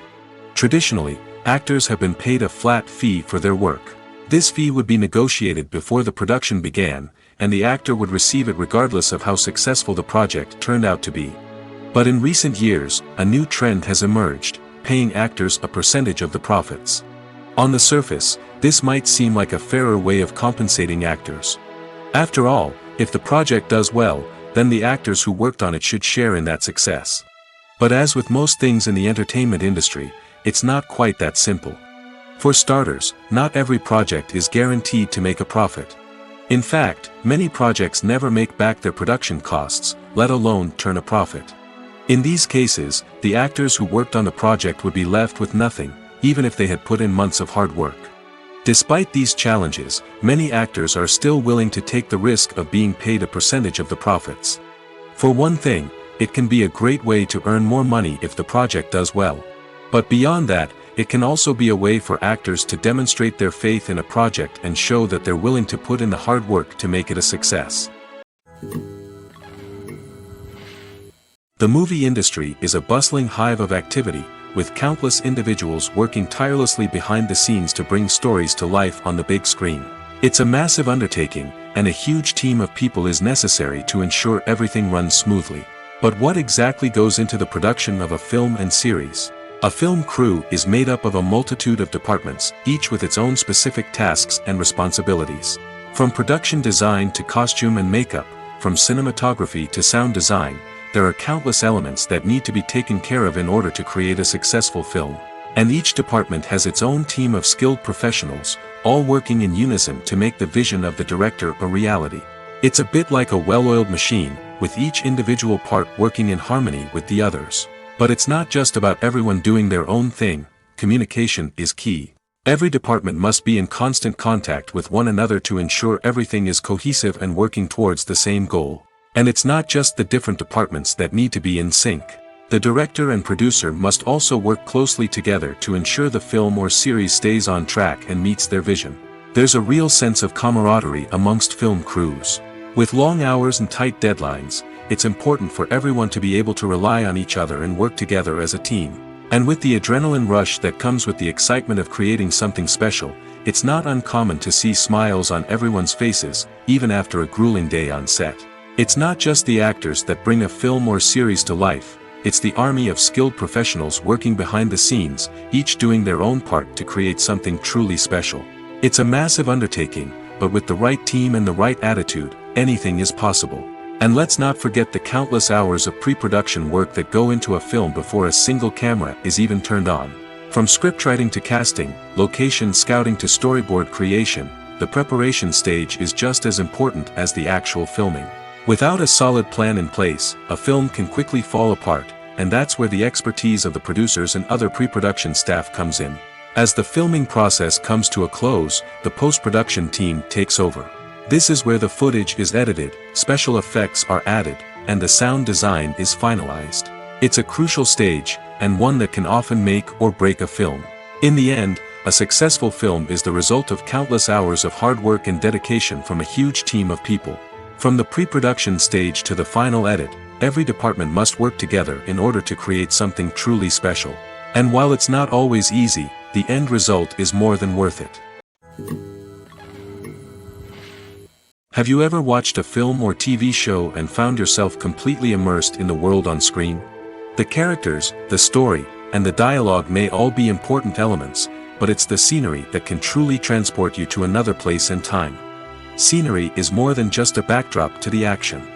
Traditionally, actors have been paid a flat fee for their work. This fee would be negotiated before the production began, and the actor would receive it regardless of how successful the project turned out to be. But in recent years, a new trend has emerged, paying actors a percentage of the profits. On the surface, this might seem like a fairer way of compensating actors. After all, if the project does well, then the actors who worked on it should share in that success. But as with most things in the entertainment industry, it's not quite that simple. For starters, not every project is guaranteed to make a profit. In fact, many projects never make back their production costs, let alone turn a profit. In these cases, the actors who worked on the project would be left with nothing, even if they had put in months of hard work. Despite these challenges, many actors are still willing to take the risk of being paid a percentage of the profits. For one thing, it can be a great way to earn more money if the project does well. But beyond that, it can also be a way for actors to demonstrate their faith in a project and show that they're willing to put in the hard work to make it a success. The movie industry is a bustling hive of activity, with countless individuals working tirelessly behind the scenes to bring stories to life on the big screen. It's a massive undertaking, and a huge team of people is necessary to ensure everything runs smoothly. But what exactly goes into the production of a film and series? A film crew is made up of a multitude of departments, each with its own specific tasks and responsibilities. From production design to costume and makeup, from cinematography to sound design, there are countless elements that need to be taken care of in order to create a successful film. And each department has its own team of skilled professionals, all working in unison to make the vision of the director a reality. It's a bit like a well-oiled machine, with each individual part working in harmony with the others. But it's not just about everyone doing their own thing, communication is key. Every department must be in constant contact with one another to ensure everything is cohesive and working towards the same goal. And it's not just the different departments that need to be in sync. The director and producer must also work closely together to ensure the film or series stays on track and meets their vision. There's a real sense of camaraderie amongst film crews. With long hours and tight deadlines, it's important for everyone to be able to rely on each other and work together as a team. And with the adrenaline rush that comes with the excitement of creating something special, it's not uncommon to see smiles on everyone's faces, even after a grueling day on set. It's not just the actors that bring a film or series to life, it's the army of skilled professionals working behind the scenes, each doing their own part to create something truly special. It's a massive undertaking, but with the right team and the right attitude, anything is possible. And let's not forget the countless hours of pre-production work that go into a film before a single camera is even turned on. From scriptwriting to casting, location scouting to storyboard creation, the preparation stage is just as important as the actual filming. Without a solid plan in place, a film can quickly fall apart, and that's where the expertise of the producers and other pre-production staff comes in. As the filming process comes to a close, the post-production team takes over. This is where the footage is edited, special effects are added, and the sound design is finalized. It's a crucial stage, and one that can often make or break a film. In the end, a successful film is the result of countless hours of hard work and dedication from a huge team of people. From the pre-production stage to the final edit, every department must work together in order to create something truly special. And while it's not always easy, the end result is more than worth it. Have you ever watched a film or TV show and found yourself completely immersed in the world on screen? The characters, the story, and the dialogue may all be important elements, but it's the scenery that can truly transport you to another place and time. Scenery is more than just a backdrop to the action.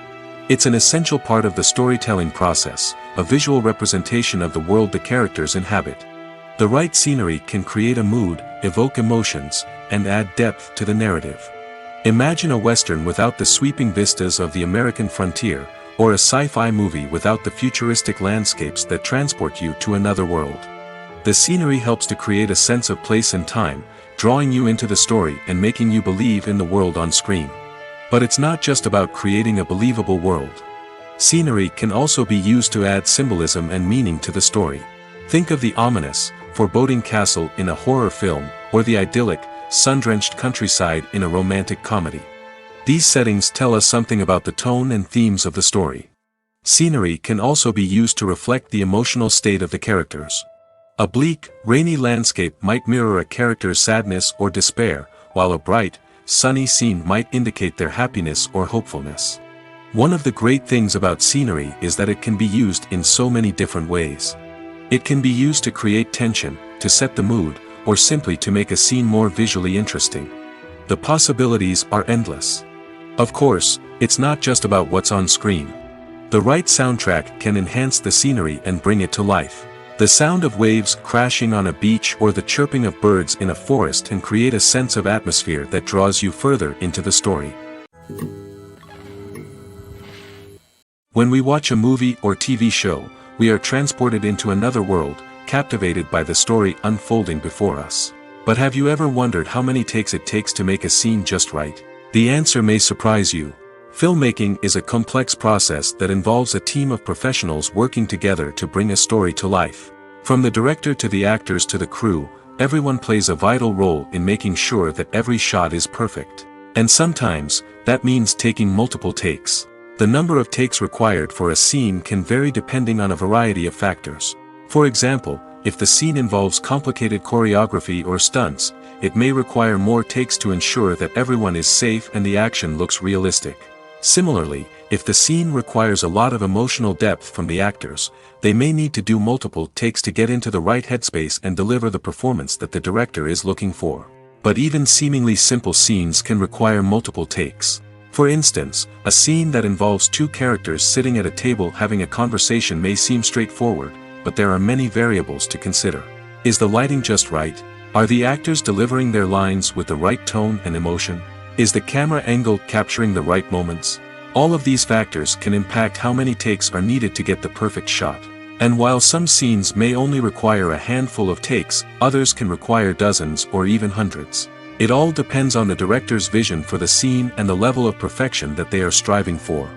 It's an essential part of the storytelling process, a visual representation of the world the characters inhabit. The right scenery can create a mood, evoke emotions, and add depth to the narrative. Imagine a Western without the sweeping vistas of the American frontier, or a sci-fi movie without the futuristic landscapes that transport you to another world. The scenery helps to create a sense of place and time, drawing you into the story and making you believe in the world on screen. But it's not just about creating a believable world. Scenery can also be used to add symbolism and meaning to the story. Think of the ominous, foreboding castle in a horror film, or the idyllic, sun-drenched countryside in a romantic comedy. These settings tell us something about the tone and themes of the story. Scenery can also be used to reflect the emotional state of the characters. A bleak, rainy landscape might mirror a character's sadness or despair, while a bright, sunny scene might indicate their happiness or hopefulness. One of the great things about scenery is that it can be used in so many different ways. It can be used to create tension, to set the mood, or simply to make a scene more visually interesting. The possibilities are endless. Of course, it's not just about what's on screen. The right soundtrack can enhance the scenery and bring it to life. The sound of waves crashing on a beach or the chirping of birds in a forest can create a sense of atmosphere that draws you further into the story. When we watch a movie or TV show, we are transported into another world, captivated by the story unfolding before us. But have you ever wondered how many takes it takes to make a scene just right? The answer may surprise you. Filmmaking is a complex process that involves a team of professionals working together to bring a story to life. From the director to the actors to the crew, everyone plays a vital role in making sure that every shot is perfect. And sometimes, that means taking multiple takes. The number of takes required for a scene can vary depending on a variety of factors. For example, if the scene involves complicated choreography or stunts, it may require more takes to ensure that everyone is safe and the action looks realistic. Similarly, if the scene requires a lot of emotional depth from the actors, they may need to do multiple takes to get into the right headspace and deliver the performance that the director is looking for. But even seemingly simple scenes can require multiple takes. For instance, a scene that involves two characters sitting at a table having a conversation may seem straightforward, but there are many variables to consider. Is the lighting just right? Are the actors delivering their lines with the right tone and emotion? Is the camera angle capturing the right moments? All of these factors can impact how many takes are needed to get the perfect shot. And while some scenes may only require a handful of takes, others can require dozens or even hundreds. It all depends on the director's vision for the scene and the level of perfection that they are striving for.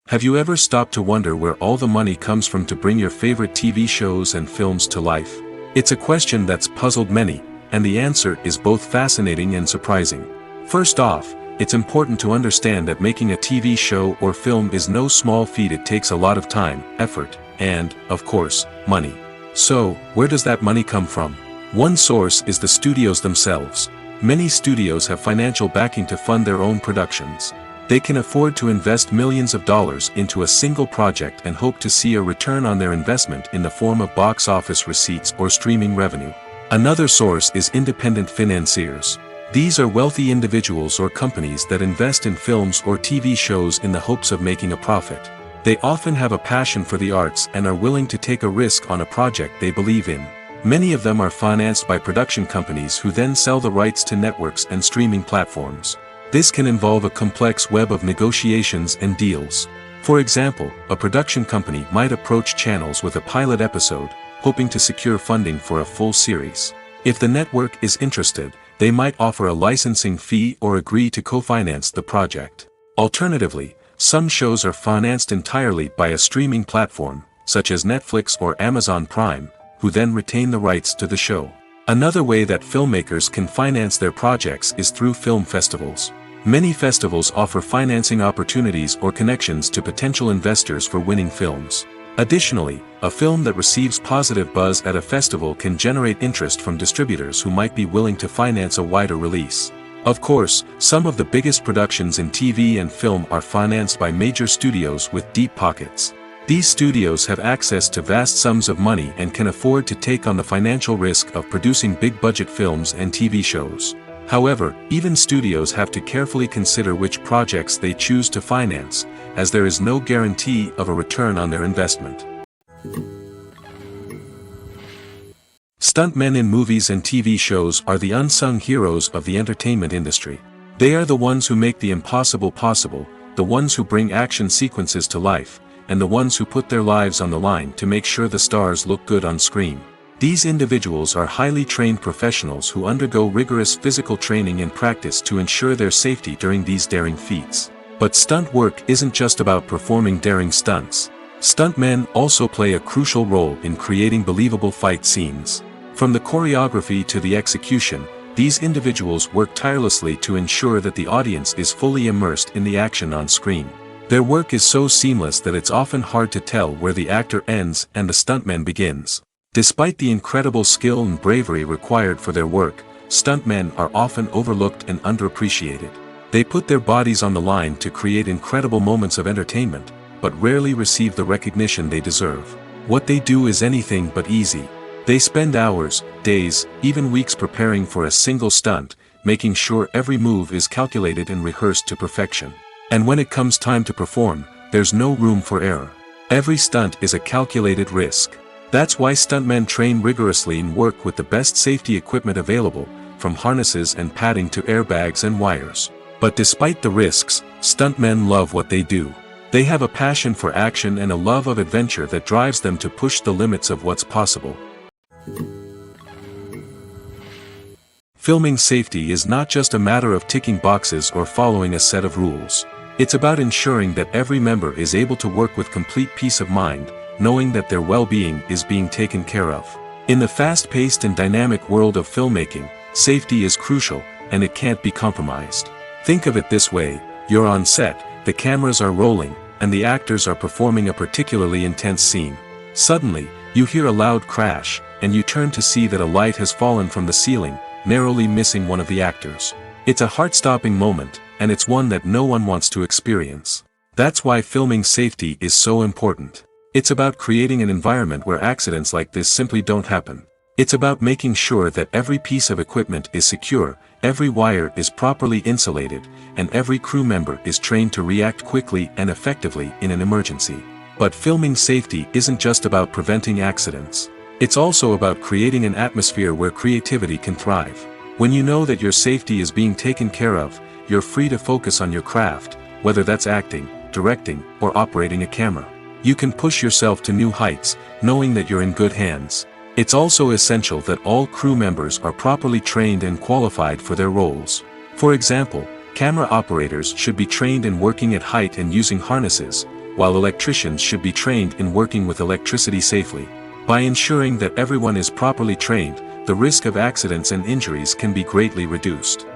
Have you ever stopped to wonder where all the money comes from to bring your favorite TV shows and films to life? It's a question that's puzzled many, and the answer is both fascinating and surprising. First off, it's important to understand that making a TV show or film is no small feat. It takes a lot of time, effort, and, of course, money. So, where does that money come from? One source is the studios themselves. Many studios have financial backing to fund their own productions. They can afford to invest millions of dollars into a single project and hope to see a return on their investment in the form of box office receipts or streaming revenue. Another source is independent financiers. These are wealthy individuals or companies that invest in films or TV shows in the hopes of making a profit. They often have a passion for the arts and are willing to take a risk on a project they believe in. Many of them are financed by production companies who then sell the rights to networks and streaming platforms. This can involve a complex web of negotiations and deals. For example, a production company might approach channels with a pilot episode, hoping to secure funding for a full series. If the network is interested, they might offer a licensing fee or agree to co-finance the project. Alternatively, some shows are financed entirely by a streaming platform, such as Netflix or Amazon Prime, who then retain the rights to the show. Another way that filmmakers can finance their projects is through film festivals. Many festivals offer financing opportunities or connections to potential investors for winning films. Additionally, a film that receives positive buzz at a festival can generate interest from distributors who might be willing to finance a wider release. Of course, some of the biggest productions in TV and film are financed by major studios with deep pockets. These studios have access to vast sums of money and can afford to take on the financial risk of producing big-budget films and TV shows. However, even studios have to carefully consider which projects they choose to finance, as there is no guarantee of a return on their investment. Stuntmen in movies and TV shows are the unsung heroes of the entertainment industry. They are the ones who make the impossible possible, the ones who bring action sequences to life, and the ones who put their lives on the line to make sure the stars look good on screen. These individuals are highly trained professionals who undergo rigorous physical training and practice to ensure their safety during these daring feats. But stunt work isn't just about performing daring stunts. Stuntmen also play a crucial role in creating believable fight scenes. From the choreography to the execution, these individuals work tirelessly to ensure that the audience is fully immersed in the action on screen. Their work is so seamless that it's often hard to tell where the actor ends and the stuntman begins. Despite the incredible skill and bravery required for their work, stuntmen are often overlooked and underappreciated. They put their bodies on the line to create incredible moments of entertainment, but rarely receive the recognition they deserve. What they do is anything but easy. They spend hours, days, even weeks preparing for a single stunt, making sure every move is calculated and rehearsed to perfection. And when it comes time to perform, there's no room for error. Every stunt is a calculated risk. That's why stuntmen train rigorously and work with the best safety equipment available, from harnesses and padding to airbags and wires. But despite the risks, stuntmen love what they do. They have a passion for action and a love of adventure that drives them to push the limits of what's possible. Filming safety is not just a matter of ticking boxes or following a set of rules. It's about ensuring that every member is able to work with complete peace of mind, knowing that their well-being is being taken care of. In the fast-paced and dynamic world of filmmaking, safety is crucial, and it can't be compromised. Think of it this way: you're on set, the cameras are rolling, and the actors are performing a particularly intense scene. Suddenly, you hear a loud crash, and you turn to see that a light has fallen from the ceiling, narrowly missing one of the actors. It's a heart-stopping moment, and it's one that no one wants to experience. That's why filming safety is so important. It's about creating an environment where accidents like this simply don't happen. It's about making sure that every piece of equipment is secure, every wire is properly insulated, and every crew member is trained to react quickly and effectively in an emergency. But filming safety isn't just about preventing accidents. It's also about creating an atmosphere where creativity can thrive. When you know that your safety is being taken care of, you're free to focus on your craft, whether that's acting, directing, or operating a camera. You can push yourself to new heights, knowing that you're in good hands. It's also essential that all crew members are properly trained and qualified for their roles. For example, camera operators should be trained in working at height and using harnesses, while electricians should be trained in working with electricity safely. By ensuring that everyone is properly trained, the risk of accidents and injuries can be greatly reduced.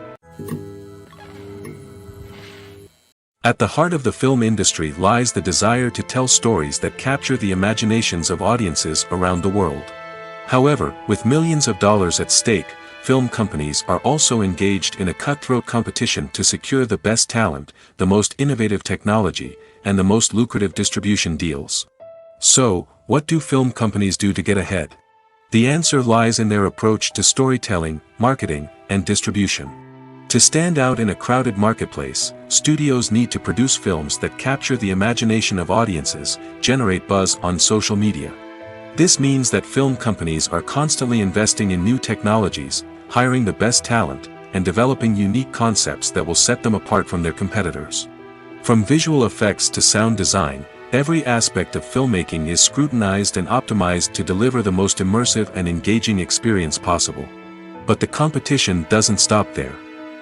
At the heart of the film industry lies the desire to tell stories that capture the imaginations of audiences around the world. However, with millions of dollars at stake, film companies are also engaged in a cutthroat competition to secure the best talent, the most innovative technology, and the most lucrative distribution deals. So, what do film companies do to get ahead? The answer lies in their approach to storytelling, marketing, and distribution. To stand out in a crowded marketplace, studios need to produce films that capture the imagination of audiences, generate buzz on social media. This means that film companies are constantly investing in new technologies, hiring the best talent, and developing unique concepts that will set them apart from their competitors. From visual effects to sound design, every aspect of filmmaking is scrutinized and optimized to deliver the most immersive and engaging experience possible. But the competition doesn't stop there.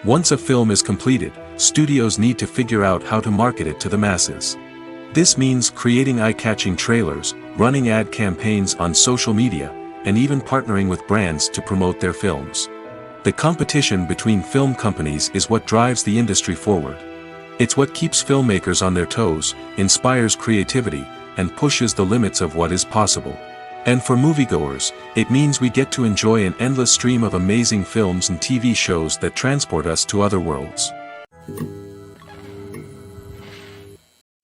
Once a film is completed, studios need to figure out how to market it to the masses. This means creating eye-catching trailers, running ad campaigns on social media, and even partnering with brands to promote their films. The competition between film companies is what drives the industry forward. It's what keeps filmmakers on their toes, inspires creativity, and pushes the limits of what is possible. And for moviegoers, it means we get to enjoy an endless stream of amazing films and TV shows that transport us to other worlds.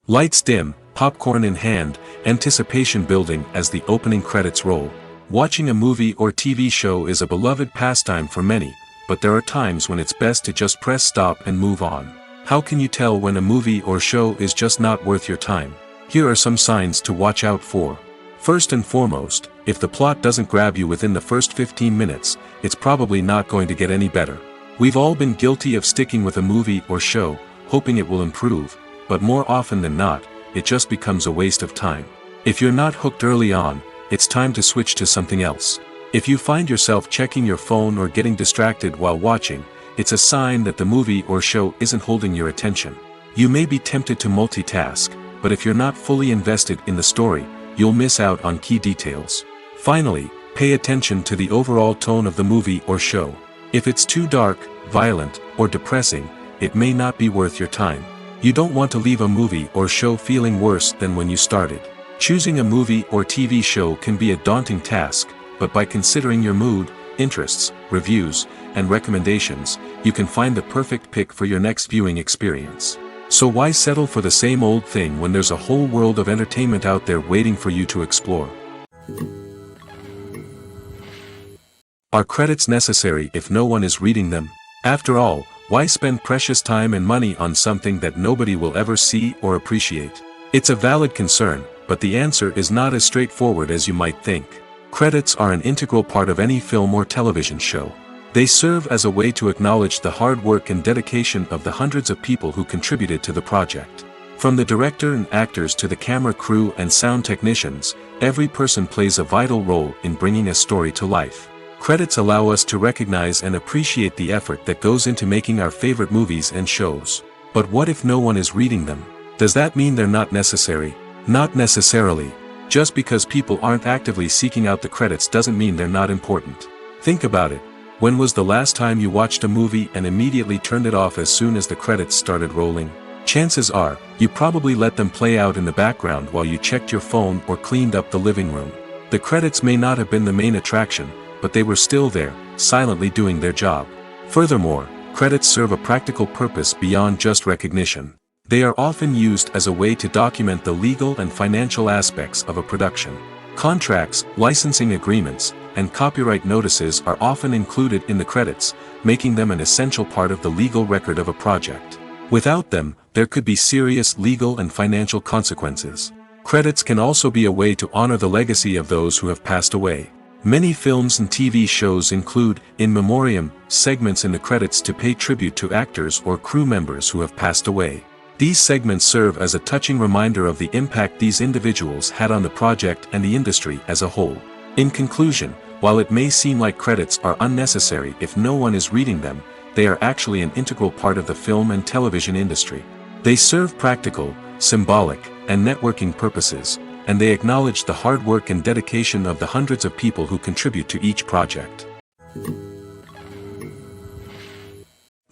Lights dim, popcorn in hand, anticipation building as the opening credits roll. Watching a movie or TV show is a beloved pastime for many, but there are times when it's best to just press stop and move on. How can you tell when a movie or show is just not worth your time? Here are some signs to watch out for. First and foremost, if the plot doesn't grab you within the first 15 minutes, it's probably not going to get any better. We've all been guilty of sticking with a movie or show, hoping it will improve, but more often than not, it just becomes a waste of time. If you're not hooked early on, it's time to switch to something else. If you find yourself checking your phone or getting distracted while watching, it's a sign that the movie or show isn't holding your attention. You may be tempted to multitask, but if you're not fully invested in the story, you'll miss out on key details. Finally, pay attention to the overall tone of the movie or show. If it's too dark, violent, or depressing, it may not be worth your time. You don't want to leave a movie or show feeling worse than when you started. Choosing a movie or TV show can be a daunting task, but by considering your mood, interests, reviews, and recommendations, you can find the perfect pick for your next viewing experience. So why settle for the same old thing when there's a whole world of entertainment out there waiting for you to explore? Are credits necessary if no one is reading them? After all, why spend precious time and money on something that nobody will ever see or appreciate? It's a valid concern, but the answer is not as straightforward as you might think. Credits are an integral part of any film or television show. They serve as a way to acknowledge the hard work and dedication of the hundreds of people who contributed to the project. From the director and actors to the camera crew and sound technicians, every person plays a vital role in bringing a story to life. Credits allow us to recognize and appreciate the effort that goes into making our favorite movies and shows. But what if no one is reading them? Does that mean they're not necessary? Not necessarily. Just because people aren't actively seeking out the credits doesn't mean they're not important. Think about it. When was the last time you watched a movie and immediately turned it off as soon as the credits started rolling? Chances are, you probably let them play out in the background while you checked your phone or cleaned up the living room. The credits may not have been the main attraction, but they were still there, silently doing their job. Furthermore, credits serve a practical purpose beyond just recognition. They are often used as a way to document the legal and financial aspects of a production. Contracts, licensing agreements, and copyright notices are often included in the credits, making them an essential part of the legal record of a project. Without them, there could be serious legal and financial consequences. Credits can also be a way to honor the legacy of those who have passed away. Many films and TV shows include, in memoriam, segments in the credits to pay tribute to actors or crew members who have passed away. These segments serve as a touching reminder of the impact these individuals had on the project and the industry as a whole. In conclusion, while it may seem like credits are unnecessary if no one is reading them, they are actually an integral part of the film and television industry. They serve practical, symbolic, and networking purposes, and they acknowledge the hard work and dedication of the hundreds of people who contribute to each project.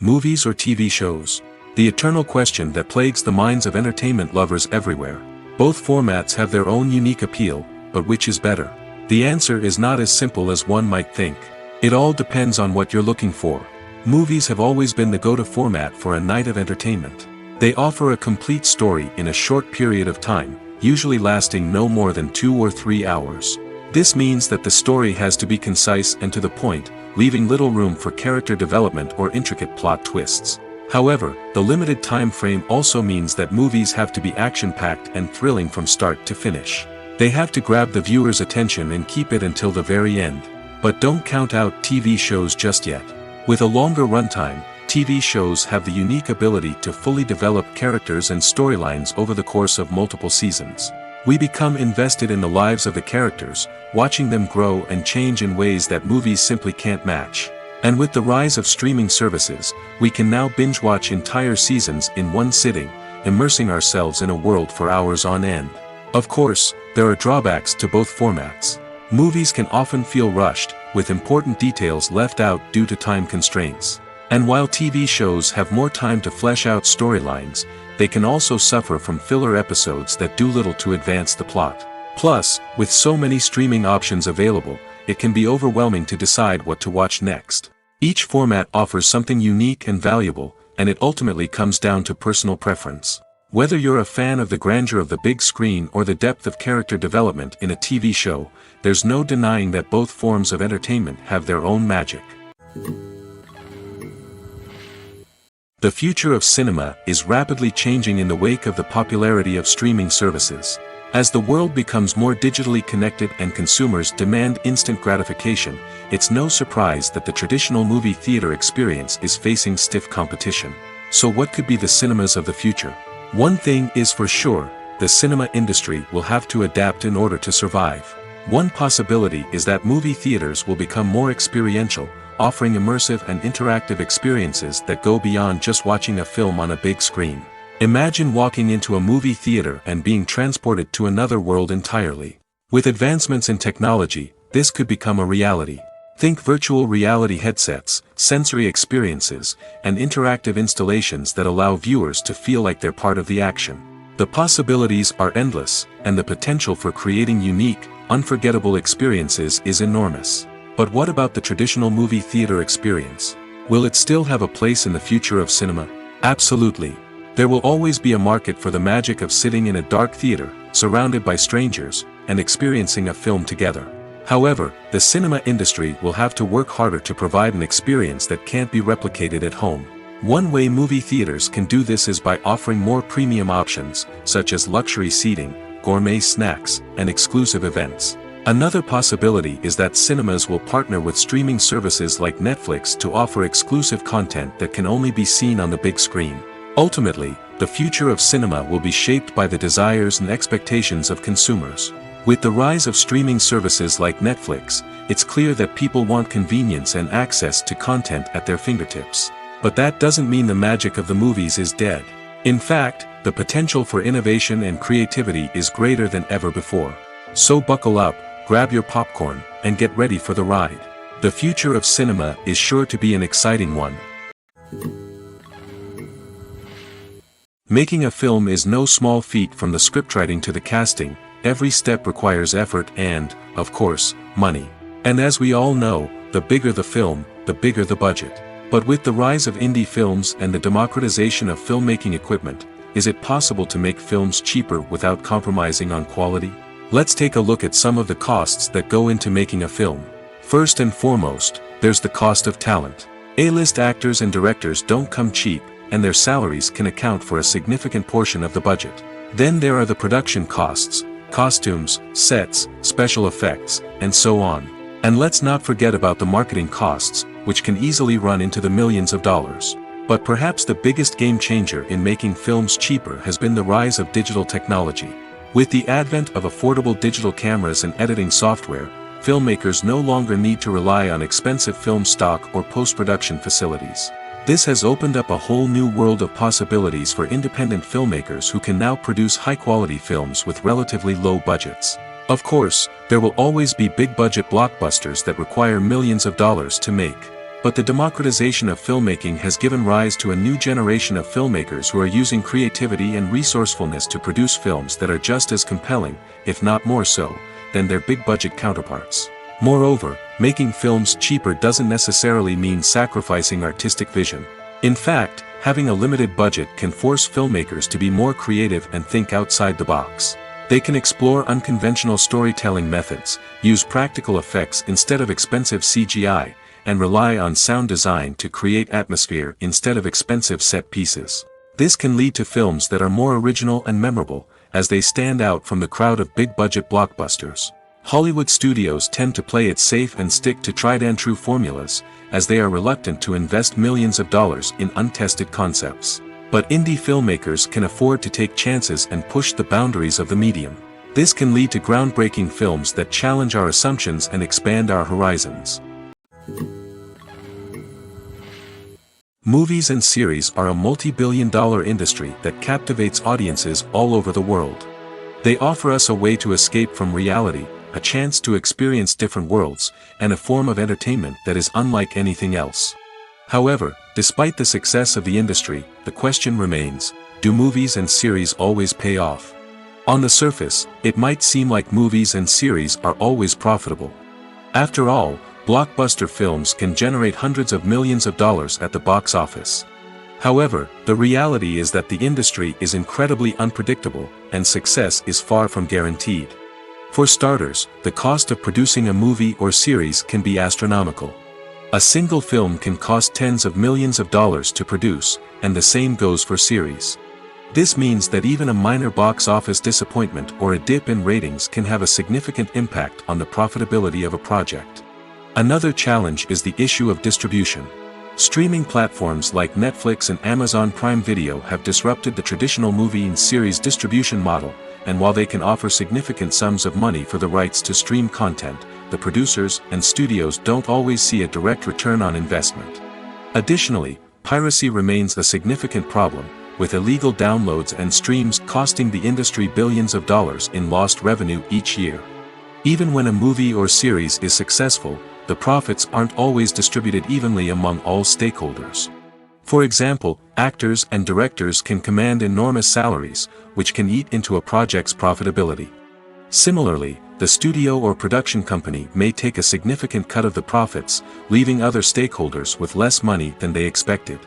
Movies or TV shows? The eternal question that plagues the minds of entertainment lovers everywhere. Both formats have their own unique appeal, but which is better? The answer is not as simple as one might think. It all depends on what you're looking for. Movies have always been the go-to format for a night of entertainment. They offer a complete story in a short period of time, usually lasting no more than 2 or 3 hours. This means that the story has to be concise and to the point, leaving little room for character development or intricate plot twists. However, the limited time frame also means that movies have to be action-packed and thrilling from start to finish. They have to grab the viewer's attention and keep it until the very end. But don't count out TV shows just yet. With a longer runtime, TV shows have the unique ability to fully develop characters and storylines over the course of multiple seasons. We become invested in the lives of the characters, watching them grow and change in ways that movies simply can't match. And with the rise of streaming services, we can now binge-watch entire seasons in one sitting, immersing ourselves in a world for hours on end. Of course, there are drawbacks to both formats. Movies can often feel rushed, with important details left out due to time constraints. And while TV shows have more time to flesh out storylines, they can also suffer from filler episodes that do little to advance the plot. Plus, with so many streaming options available, it can be overwhelming to decide what to watch next. Each format offers something unique and valuable, and it ultimately comes down to personal preference. Whether you're a fan of the grandeur of the big screen or the depth of character development in a TV show, there's no denying that both forms of entertainment have their own magic. The future of cinema is rapidly changing in the wake of the popularity of streaming services. As the world becomes more digitally connected and consumers demand instant gratification, it's no surprise that the traditional movie theater experience is facing stiff competition. So what could be the cinemas of the future? One thing is for sure, the cinema industry will have to adapt in order to survive. One possibility is that movie theaters will become more experiential, offering immersive and interactive experiences that go beyond just watching a film on a big screen. Imagine walking into a movie theater and being transported to another world entirely. With advancements in technology, this could become a reality. Think virtual reality headsets, sensory experiences, and interactive installations that allow viewers to feel like they're part of the action. The possibilities are endless, and the potential for creating unique, unforgettable experiences is enormous. But what about the traditional movie theater experience? Will it still have a place in the future of cinema? Absolutely. There will always be a market for the magic of sitting in a dark theater, surrounded by strangers, and experiencing a film together. However, the cinema industry will have to work harder to provide an experience that can't be replicated at home. One way movie theaters can do this is by offering more premium options, such as luxury seating, gourmet snacks, and exclusive events. Another possibility is that cinemas will partner with streaming services like Netflix to offer exclusive content that can only be seen on the big screen. Ultimately, the future of cinema will be shaped by the desires and expectations of consumers. With the rise of streaming services like Netflix, it's clear that people want convenience and access to content at their fingertips. But that doesn't mean the magic of the movies is dead. In fact, the potential for innovation and creativity is greater than ever before. So buckle up, grab your popcorn, and get ready for the ride. The future of cinema is sure to be an exciting one. Making a film is no small feat. From the scriptwriting to the casting, every step requires effort and, of course, money. And as we all know, the bigger the film, the bigger the budget. But with the rise of indie films and the democratization of filmmaking equipment, is it possible to make films cheaper without compromising on quality? Let's take a look at some of the costs that go into making a film. First and foremost, there's the cost of talent. A-list actors and directors don't come cheap, and their salaries can account for a significant portion of the budget. Then there are the production costs, costumes, sets, special effects, and so on. And let's not forget about the marketing costs, which can easily run into the millions of dollars. But perhaps the biggest game changer in making films cheaper has been the rise of digital technology. With the advent of affordable digital cameras and editing software, filmmakers no longer need to rely on expensive film stock or post-production facilities. This has opened up a whole new world of possibilities for independent filmmakers who can now produce high-quality films with relatively low budgets. Of course, there will always be big-budget blockbusters that require millions of dollars to make. But the democratization of filmmaking has given rise to a new generation of filmmakers who are using creativity and resourcefulness to produce films that are just as compelling, if not more so, than their big-budget counterparts. Moreover, making films cheaper doesn't necessarily mean sacrificing artistic vision. In fact, having a limited budget can force filmmakers to be more creative and think outside the box. They can explore unconventional storytelling methods, use practical effects instead of expensive CGI, and rely on sound design to create atmosphere instead of expensive set pieces. This can lead to films that are more original and memorable, as they stand out from the crowd of big-budget blockbusters. Hollywood studios tend to play it safe and stick to tried-and-true formulas, as they are reluctant to invest millions of dollars in untested concepts. But indie filmmakers can afford to take chances and push the boundaries of the medium. This can lead to groundbreaking films that challenge our assumptions and expand our horizons. Movies and series are a multi-billion-dollar industry that captivates audiences all over the world. They offer us a way to escape from reality, a chance to experience different worlds, and a form of entertainment that is unlike anything else. However, despite the success of the industry, the question remains, do movies and series always pay off? On the surface, it might seem like movies and series are always profitable. After all, blockbuster films can generate hundreds of millions of dollars at the box office. However, the reality is that the industry is incredibly unpredictable, and success is far from guaranteed. For starters, the cost of producing a movie or series can be astronomical. A single film can cost tens of millions of dollars to produce, and the same goes for series. This means that even a minor box office disappointment or a dip in ratings can have a significant impact on the profitability of a project. Another challenge is the issue of distribution. Streaming platforms like Netflix and Amazon Prime Video have disrupted the traditional movie and series distribution model, and while they can offer significant sums of money for the rights to stream content, the producers and studios don't always see a direct return on investment. Additionally, piracy remains a significant problem, with illegal downloads and streams costing the industry billions of dollars in lost revenue each year. Even when a movie or series is successful, the profits aren't always distributed evenly among all stakeholders. For example, actors and directors can command enormous salaries, which can eat into a project's profitability. Similarly, the studio or production company may take a significant cut of the profits, leaving other stakeholders with less money than they expected.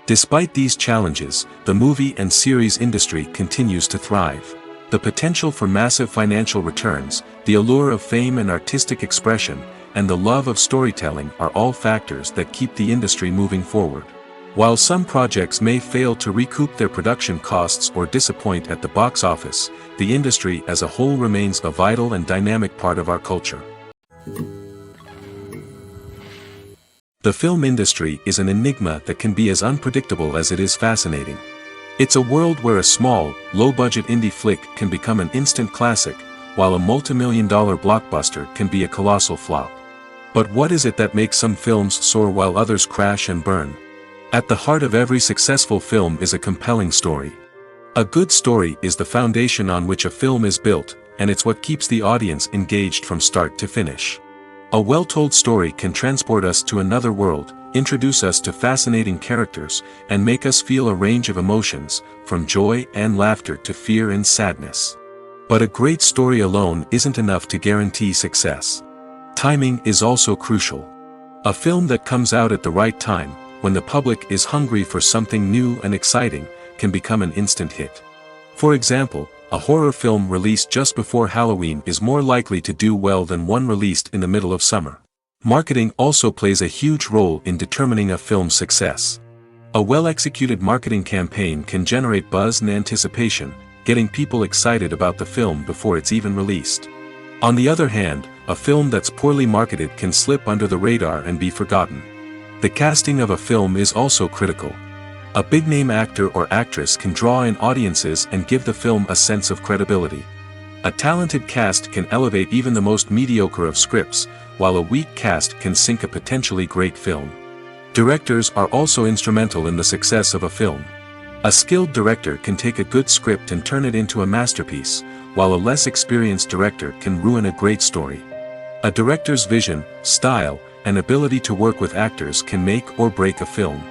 Despite these challenges, the movie and series industry continues to thrive. The potential for massive financial returns, the allure of fame and artistic expression, and the love of storytelling are all factors that keep the industry moving forward. While some projects may fail to recoup their production costs or disappoint at the box office, the industry as a whole remains a vital and dynamic part of our culture. The film industry is an enigma that can be as unpredictable as it is fascinating. It's a world where a small, low-budget indie flick can become an instant classic, while a multi-million-dollar blockbuster can be a colossal flop. But what is it that makes some films soar while others crash and burn? At the heart of every successful film is a compelling story. A good story is the foundation on which a film is built, and it's what keeps the audience engaged from start to finish. A well-told story can transport us to another world, introduce us to fascinating characters, and make us feel a range of emotions, from joy and laughter to fear and sadness. But a great story alone isn't enough to guarantee success. Timing is also crucial. A film that comes out at the right time, when the public is hungry for something new and exciting, can become an instant hit. For example, a horror film released just before Halloween is more likely to do well than one released in the middle of summer. Marketing also plays a huge role in determining a film's success. A well-executed marketing campaign can generate buzz and anticipation, getting people excited about the film before it's even released. On the other hand, a film that's poorly marketed can slip under the radar and be forgotten. The casting of a film is also critical. A big-name actor or actress can draw in audiences and give the film a sense of credibility. A talented cast can elevate even the most mediocre of scripts, while a weak cast can sink a potentially great film. Directors are also instrumental in the success of a film. A skilled director can take a good script and turn it into a masterpiece, while a less experienced director can ruin a great story. A director's vision, style, and ability to work with actors can make or break a film.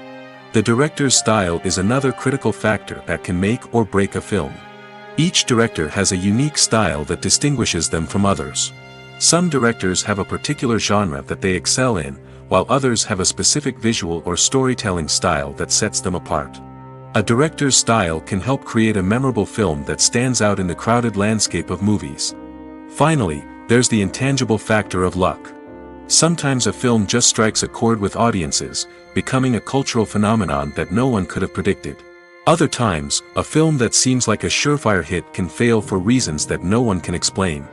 The director's style is another critical factor that can make or break a film. Each director has a unique style that distinguishes them from others. Some directors have a particular genre that they excel in, while others have a specific visual or storytelling style that sets them apart. A director's style can help create a memorable film that stands out in the crowded landscape of movies. Finally, there's the intangible factor of luck. Sometimes a film just strikes a chord with audiences, becoming a cultural phenomenon that no one could have predicted. Other times, a film that seems like a surefire hit can fail for reasons that no one can explain.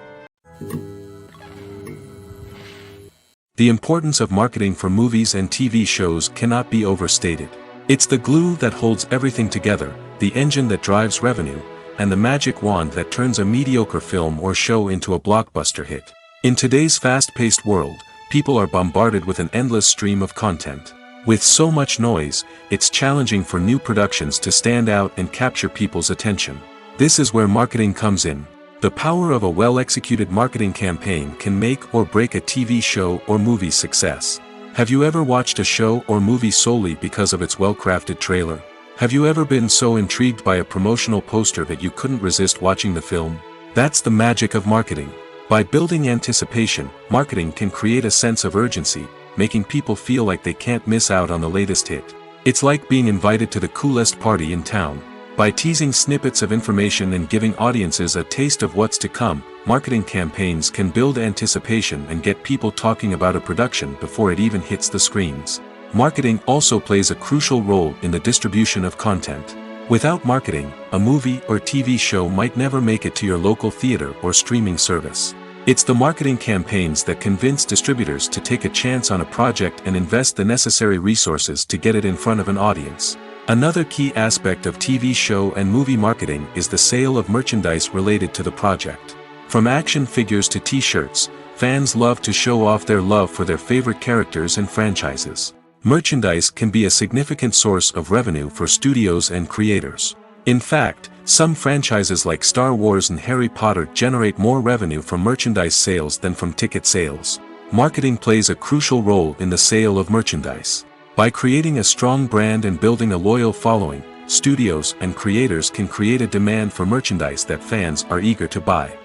The importance of marketing for movies and TV shows cannot be overstated. It's the glue that holds everything together, the engine that drives revenue, and the magic wand that turns a mediocre film or show into a blockbuster hit. In today's fast-paced world, people are bombarded with an endless stream of content. With so much noise, it's challenging for new productions to stand out and capture people's attention. This is where marketing comes in. The power of a well-executed marketing campaign can make or break a TV show or movie's success. Have you ever watched a show or movie solely because of its well-crafted trailer? Have you ever been so intrigued by a promotional poster that you couldn't resist watching the film? That's the magic of marketing. By building anticipation, marketing can create a sense of urgency, making people feel like they can't miss out on the latest hit. It's like being invited to the coolest party in town. By teasing snippets of information and giving audiences a taste of what's to come, marketing campaigns can build anticipation and get people talking about a production before it even hits the screens. Marketing also plays a crucial role in the distribution of content. Without marketing, a movie or TV show might never make it to your local theater or streaming service. It's the marketing campaigns that convince distributors to take a chance on a project and invest the necessary resources to get it in front of an audience. Another key aspect of TV show and movie marketing is the sale of merchandise related to the project. From action figures to t-shirts, fans love to show off their love for their favorite characters and franchises. Merchandise can be a significant source of revenue for studios and creators. In fact, some franchises like Star Wars and Harry Potter generate more revenue from merchandise sales than from ticket sales. Marketing plays a crucial role in the sale of merchandise. By creating a strong brand and building a loyal following, studios and creators can create a demand for merchandise that fans are eager to buy.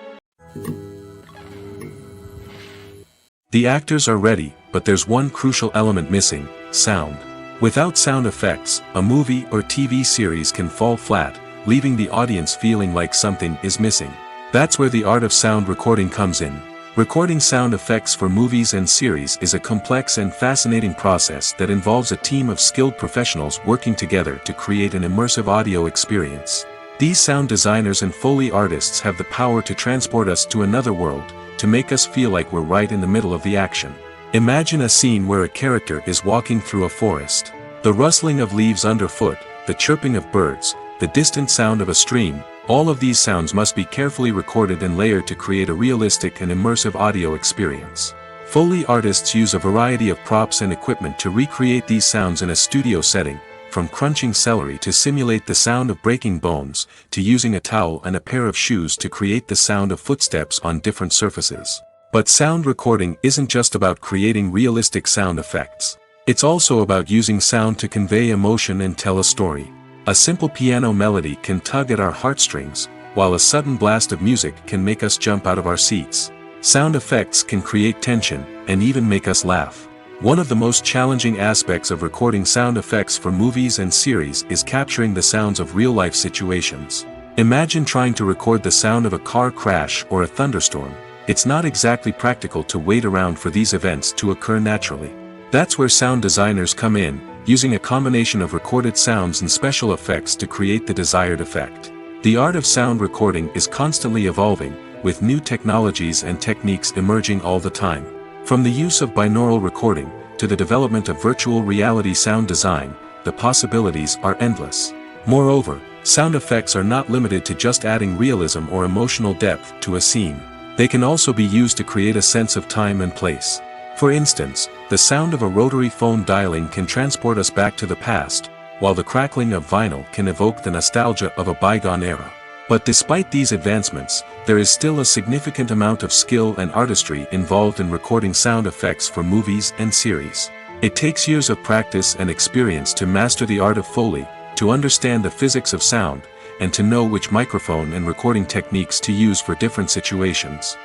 The actors are ready, but there's one crucial element missing: sound. Without sound effects, a movie or TV series can fall flat, leaving the audience feeling like something is missing. That's where the art of sound recording comes in. Recording sound effects for movies and series is a complex and fascinating process that involves a team of skilled professionals working together to create an immersive audio experience. These sound designers and Foley artists have the power to transport us to another world, to make us feel like we're right in the middle of the action. Imagine a scene where a character is walking through a forest. The rustling of leaves underfoot, the chirping of birds, the distant sound of a stream, all of these sounds must be carefully recorded and layered to create a realistic and immersive audio experience. Foley artists use a variety of props and equipment to recreate these sounds in a studio setting, from crunching celery to simulate the sound of breaking bones, to using a towel and a pair of shoes to create the sound of footsteps on different surfaces. But sound recording isn't just about creating realistic sound effects. It's also about using sound to convey emotion and tell a story. A simple piano melody can tug at our heartstrings, while a sudden blast of music can make us jump out of our seats. Sound effects can create tension, and even make us laugh. One of the most challenging aspects of recording sound effects for movies and series is capturing the sounds of real-life situations. Imagine trying to record the sound of a car crash or a thunderstorm. It's not exactly practical to wait around for these events to occur naturally. That's where sound designers come in, using a combination of recorded sounds and special effects to create the desired effect. The art of sound recording is constantly evolving, with new technologies and techniques emerging all the time. From the use of binaural recording, to the development of virtual reality sound design, the possibilities are endless. Moreover, sound effects are not limited to just adding realism or emotional depth to a scene. They can also be used to create a sense of time and place. For instance, the sound of a rotary phone dialing can transport us back to the past, while the crackling of vinyl can evoke the nostalgia of a bygone era. But despite these advancements, there is still a significant amount of skill and artistry involved in recording sound effects for movies and series. It takes years of practice and experience to master the art of Foley, to understand the physics of sound, and to know which microphone and recording techniques to use for different situations.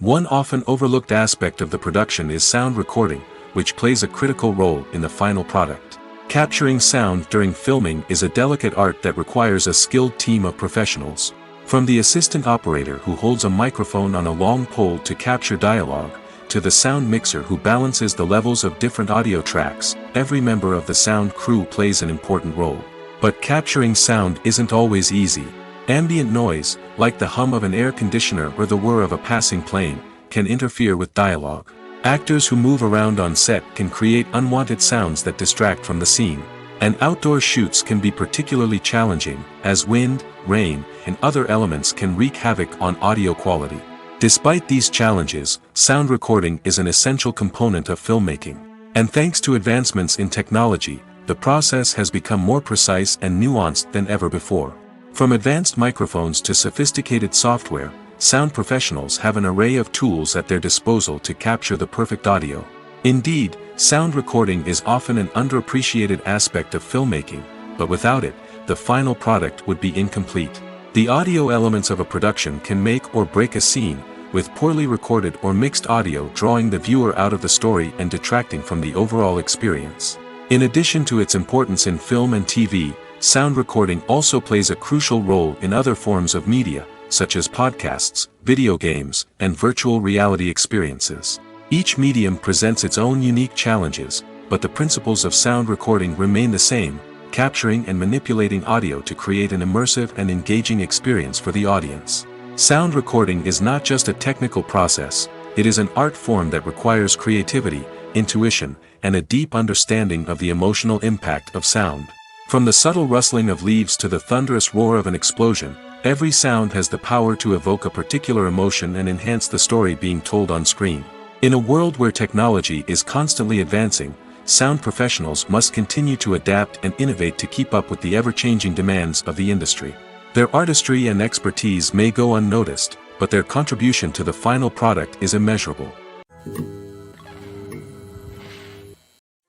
One often overlooked aspect of the production is sound recording, which plays a critical role in the final product. Capturing sound during filming is a delicate art that requires a skilled team of professionals. From the assistant operator who holds a microphone on a long pole to capture dialogue, to the sound mixer who balances the levels of different audio tracks, every member of the sound crew plays an important role. But capturing sound isn't always easy. Ambient noise, like the hum of an air conditioner or the whir of a passing plane, can interfere with dialogue. Actors who move around on set can create unwanted sounds that distract from the scene. And outdoor shoots can be particularly challenging, as wind, rain, and other elements can wreak havoc on audio quality. Despite these challenges, sound recording is an essential component of filmmaking. And thanks to advancements in technology, the process has become more precise and nuanced than ever before. From advanced microphones to sophisticated software, sound professionals have an array of tools at their disposal to capture the perfect audio. Indeed, sound recording is often an underappreciated aspect of filmmaking, but without it, the final product would be incomplete. The audio elements of a production can make or break a scene, with poorly recorded or mixed audio drawing the viewer out of the story and detracting from the overall experience. In addition to its importance in film and TV, sound recording also plays a crucial role in other forms of media, such as podcasts, video games, and virtual reality experiences. Each medium presents its own unique challenges, but the principles of sound recording remain the same, capturing and manipulating audio to create an immersive and engaging experience for the audience. Sound recording is not just a technical process, it is an art form that requires creativity, intuition, and a deep understanding of the emotional impact of sound. From the subtle rustling of leaves to the thunderous roar of an explosion, every sound has the power to evoke a particular emotion and enhance the story being told on screen. In a world where technology is constantly advancing, sound professionals must continue to adapt and innovate to keep up with the ever-changing demands of the industry. Their artistry and expertise may go unnoticed, but their contribution to the final product is immeasurable.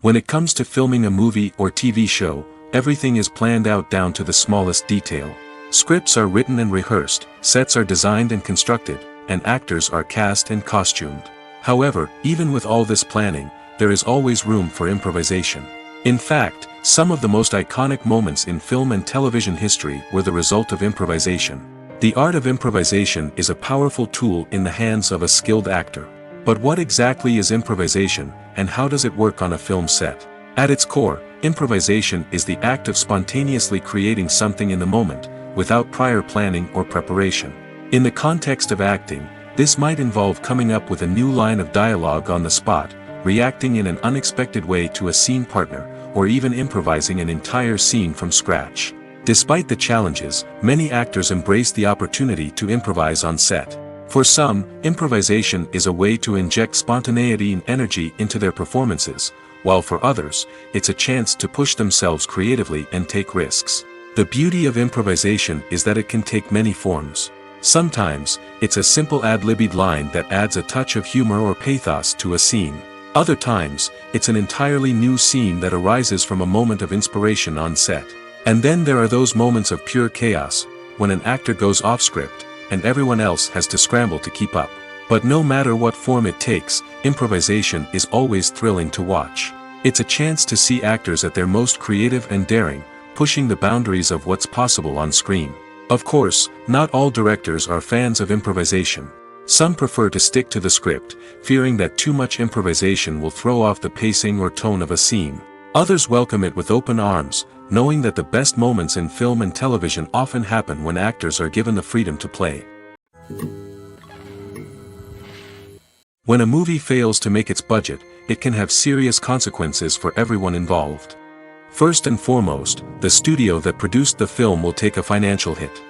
When it comes to filming a movie or TV show, everything is planned out down to the smallest detail. Scripts are written and rehearsed, sets are designed and constructed, and actors are cast and costumed. However, even with all this planning, there is always room for improvisation. In fact, some of the most iconic moments in film and television history were the result of improvisation. The art of improvisation is a powerful tool in the hands of a skilled actor. But what exactly is improvisation, and how does it work on a film set? At its core, improvisation is the act of spontaneously creating something in the moment, without prior planning or preparation. In the context of acting, this might involve coming up with a new line of dialogue on the spot, reacting in an unexpected way to a scene partner, or even improvising an entire scene from scratch. Despite the challenges, many actors embrace the opportunity to improvise on set. For some, improvisation is a way to inject spontaneity and energy into their performances, while for others, it's a chance to push themselves creatively and take risks. The beauty of improvisation is that it can take many forms. Sometimes, it's a simple ad-libbed line that adds a touch of humor or pathos to a scene. Other times, it's an entirely new scene that arises from a moment of inspiration on set. And then there are those moments of pure chaos, when an actor goes off script, and everyone else has to scramble to keep up. But no matter what form it takes, improvisation is always thrilling to watch. It's a chance to see actors at their most creative and daring, pushing the boundaries of what's possible on screen. Of course, not all directors are fans of improvisation. Some prefer to stick to the script, fearing that too much improvisation will throw off the pacing or tone of a scene. Others welcome it with open arms, knowing that the best moments in film and television often happen when actors are given the freedom to play. When a movie fails to make its budget, it can have serious consequences for everyone involved. First and foremost, the studio that produced the film will take a financial hit.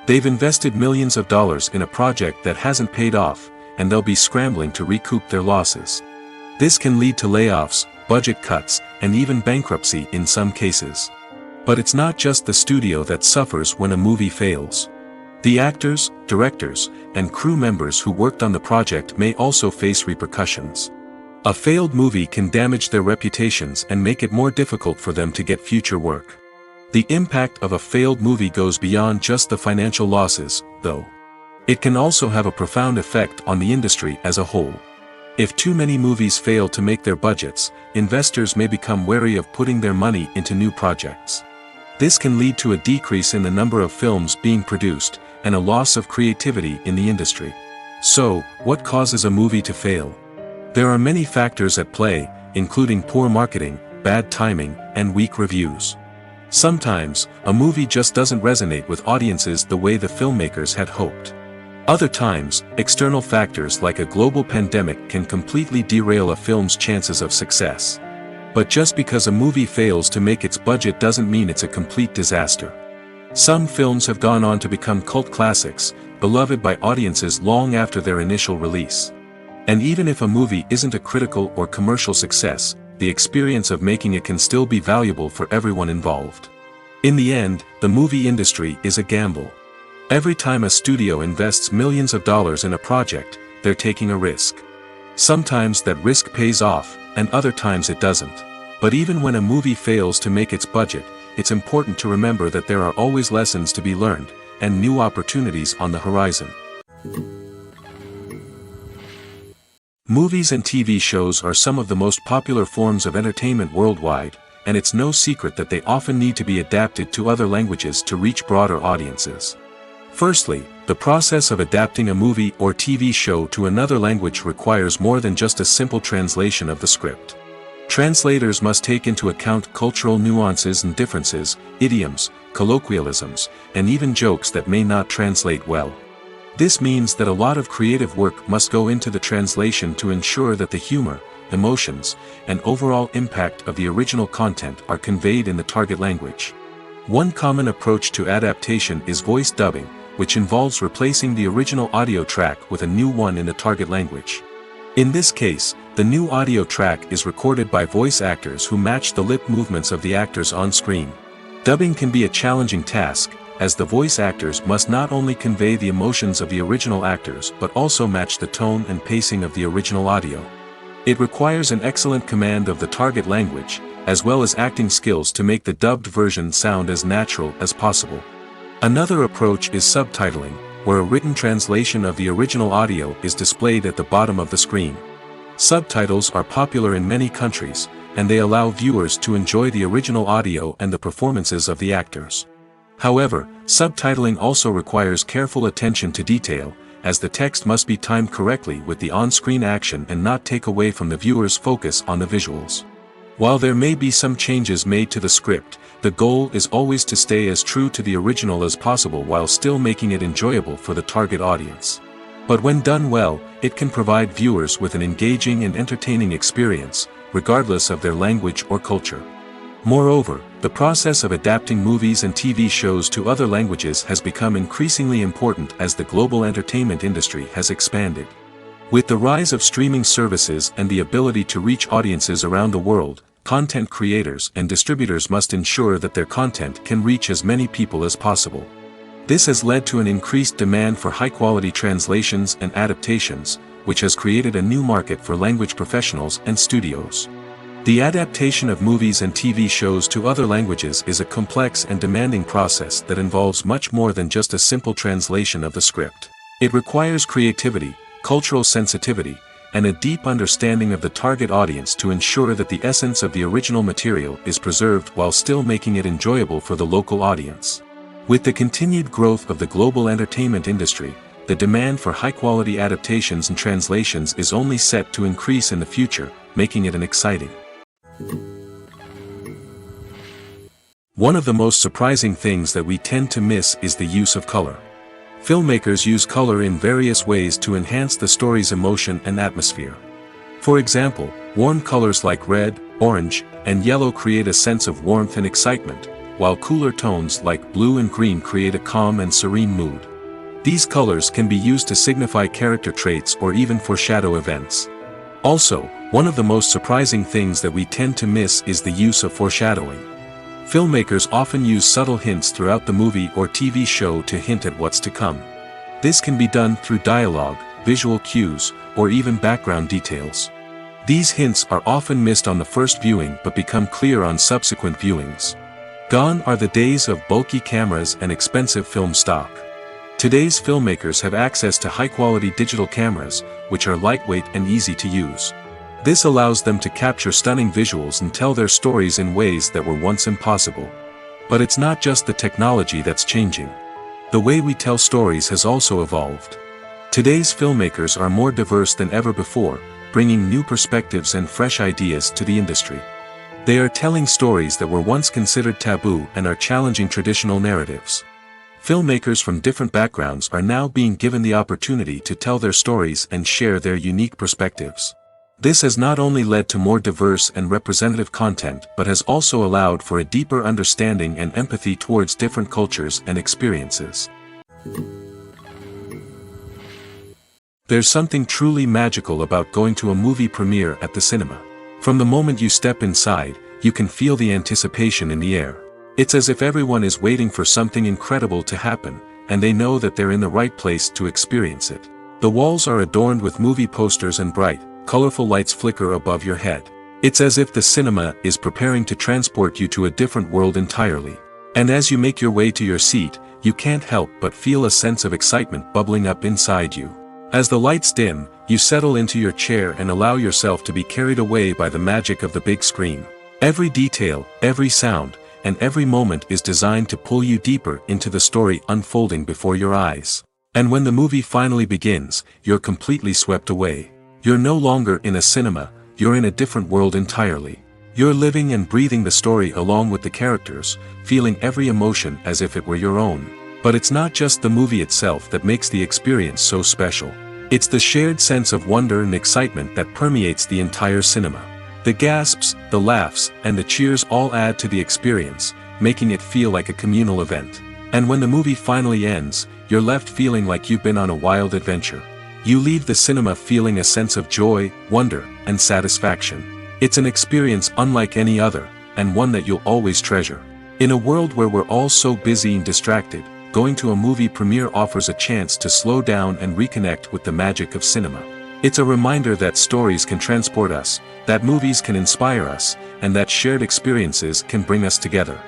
They've invested millions of dollars in a project that hasn't paid off, and they'll be scrambling to recoup their losses. This can lead to layoffs, budget cuts, and even bankruptcy in some cases. But it's not just the studio that suffers when a movie fails. The actors, directors, and crew members who worked on the project may also face repercussions. A failed movie can damage their reputations and make it more difficult for them to get future work. The impact of a failed movie goes beyond just the financial losses, though. It can also have a profound effect on the industry as a whole. If too many movies fail to make their budgets, investors may become wary of putting their money into new projects. This can lead to a decrease in the number of films being produced, and a loss of creativity in the industry. So, what causes a movie to fail? There are many factors at play, including poor marketing, bad timing, and weak reviews. Sometimes, a movie just doesn't resonate with audiences the way the filmmakers had hoped. Other times, external factors like a global pandemic can completely derail a film's chances of success. But just because a movie fails to make its budget doesn't mean it's a complete disaster. Some films have gone on to become cult classics, beloved by audiences long after their initial release. And even if a movie isn't a critical or commercial success, the experience of making it can still be valuable for everyone involved. In the end, the movie industry is a gamble. Every time a studio invests millions of dollars in a project, they're taking a risk. Sometimes that risk pays off, and other times it doesn't. But even when a movie fails to make its budget, it's important to remember that there are always lessons to be learned, and new opportunities on the horizon. Movies and TV shows are some of the most popular forms of entertainment worldwide, and it's no secret that they often need to be adapted to other languages to reach broader audiences. Firstly, the process of adapting a movie or TV show to another language requires more than just a simple translation of the script. Translators must take into account cultural nuances and differences, idioms, colloquialisms, and even jokes that may not translate well. This means that a lot of creative work must go into the translation to ensure that the humor, emotions, and overall impact of the original content are conveyed in the target language. One common approach to adaptation is voice dubbing, which involves replacing the original audio track with a new one in the target language. In this case, the new audio track is recorded by voice actors who match the lip movements of the actors on screen. Dubbing can be a challenging task, as the voice actors must not only convey the emotions of the original actors but also match the tone and pacing of the original audio. It requires an excellent command of the target language, as well as acting skills to make the dubbed version sound as natural as possible. Another approach is subtitling, where a written translation of the original audio is displayed at the bottom of the screen. Subtitles are popular in many countries, and they allow viewers to enjoy the original audio and the performances of the actors. However, subtitling also requires careful attention to detail, as the text must be timed correctly with the on-screen action and not take away from the viewer's focus on the visuals. While there may be some changes made to the script, the goal is always to stay as true to the original as possible while still making it enjoyable for the target audience. But when done well, it can provide viewers with an engaging and entertaining experience, regardless of their language or culture. Moreover, the process of adapting movies and TV shows to other languages has become increasingly important as the global entertainment industry has expanded. With the rise of streaming services and the ability to reach audiences around the world, content creators and distributors must ensure that their content can reach as many people as possible. This has led to an increased demand for high-quality translations and adaptations, which has created a new market for language professionals and studios. The adaptation of movies and TV shows to other languages is a complex and demanding process that involves much more than just a simple translation of the script. It requires creativity, cultural sensitivity, and a deep understanding of the target audience to ensure that the essence of the original material is preserved while still making it enjoyable for the local audience. With the continued growth of the global entertainment industry, the demand for high-quality adaptations and translations is only set to increase in the future, making it an exciting One of the most surprising things that we tend to miss is the use of color. Filmmakers use color in various ways to enhance the story's emotion and atmosphere. For example, warm colors like red, orange, and yellow create a sense of warmth and excitement, while cooler tones like blue and green create a calm and serene mood. These colors can be used to signify character traits or even foreshadow events. Also, one of the most surprising things that we tend to miss is the use of foreshadowing. Filmmakers often use subtle hints throughout the movie or TV show to hint at what's to come. This can be done through dialogue, visual cues, or even background details. These hints are often missed on the first viewing but become clear on subsequent viewings. Gone are the days of bulky cameras and expensive film stock. Today's filmmakers have access to high-quality digital cameras, which are lightweight and easy to use. This allows them to capture stunning visuals and tell their stories in ways that were once impossible. But it's not just the technology that's changing. The way we tell stories has also evolved. Today's filmmakers are more diverse than ever before, bringing new perspectives and fresh ideas to the industry. They are telling stories that were once considered taboo and are challenging traditional narratives. Filmmakers from different backgrounds are now being given the opportunity to tell their stories and share their unique perspectives. This has not only led to more diverse and representative content but has also allowed for a deeper understanding and empathy towards different cultures and experiences. There's something truly magical about going to a movie premiere at the cinema. From the moment you step inside, you can feel the anticipation in the air. It's as if everyone is waiting for something incredible to happen, and they know that they're in the right place to experience it. The walls are adorned with movie posters and bright, colorful lights flicker above your head. It's as if the cinema is preparing to transport you to a different world entirely. And as you make your way to your seat, you can't help but feel a sense of excitement bubbling up inside you. As the lights dim, you settle into your chair and allow yourself to be carried away by the magic of the big screen. Every detail, every sound, and every moment is designed to pull you deeper into the story unfolding before your eyes. And when the movie finally begins, you're completely swept away. You're no longer in a cinema, you're in a different world entirely. You're living and breathing the story along with the characters, feeling every emotion as if it were your own. But it's not just the movie itself that makes the experience so special. It's the shared sense of wonder and excitement that permeates the entire cinema. The gasps, the laughs, and the cheers all add to the experience, making it feel like a communal event. And when the movie finally ends, you're left feeling like you've been on a wild adventure. You leave the cinema feeling a sense of joy, wonder, and satisfaction. It's an experience unlike any other, and one that you'll always treasure. In a world where we're all so busy and distracted, going to a movie premiere offers a chance to slow down and reconnect with the magic of cinema. It's a reminder that stories can transport us, that movies can inspire us, and that shared experiences can bring us together.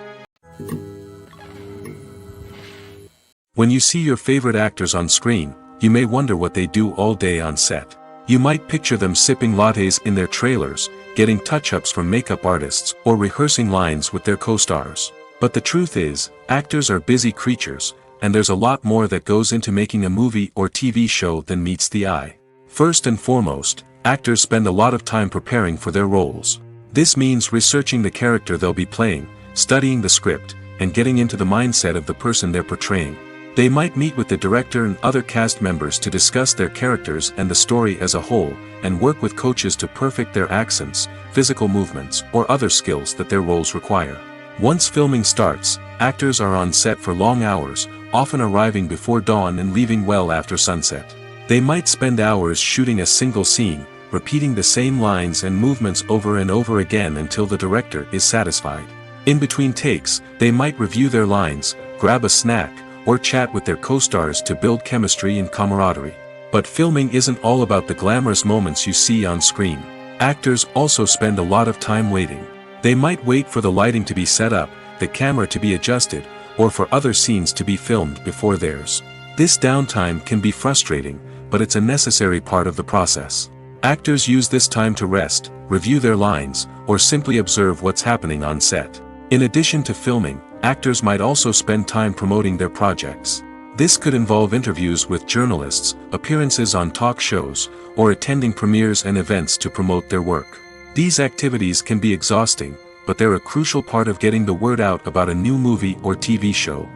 When you see your favorite actors on screen, you may wonder what they do all day on set. You might picture them sipping lattes in their trailers, getting touch-ups from makeup artists, or rehearsing lines with their co-stars. But the truth is, actors are busy creatures, and there's a lot more that goes into making a movie or TV show than meets the eye. First and foremost, actors spend a lot of time preparing for their roles. This means researching the character they'll be playing, studying the script, and getting into the mindset of the person they're portraying. They might meet with the director and other cast members to discuss their characters and the story as a whole, and work with coaches to perfect their accents, physical movements, or other skills that their roles require. Once filming starts, actors are on set for long hours, often arriving before dawn and leaving well after sunset. They might spend hours shooting a single scene, repeating the same lines and movements over and over again until the director is satisfied. In between takes, they might review their lines, grab a snack, or chat with their co-stars to build chemistry and camaraderie. But filming isn't all about the glamorous moments you see on screen. Actors also spend a lot of time waiting. They might wait for the lighting to be set up, the camera to be adjusted, or for other scenes to be filmed before theirs. This downtime can be frustrating, but it's a necessary part of the process. Actors use this time to rest, review their lines, or simply observe what's happening on set. In addition to filming, actors might also spend time promoting their projects. This could involve interviews with journalists, appearances on talk shows, or attending premieres and events to promote their work. These activities can be exhausting, but they're a crucial part of getting the word out about a new movie or TV show.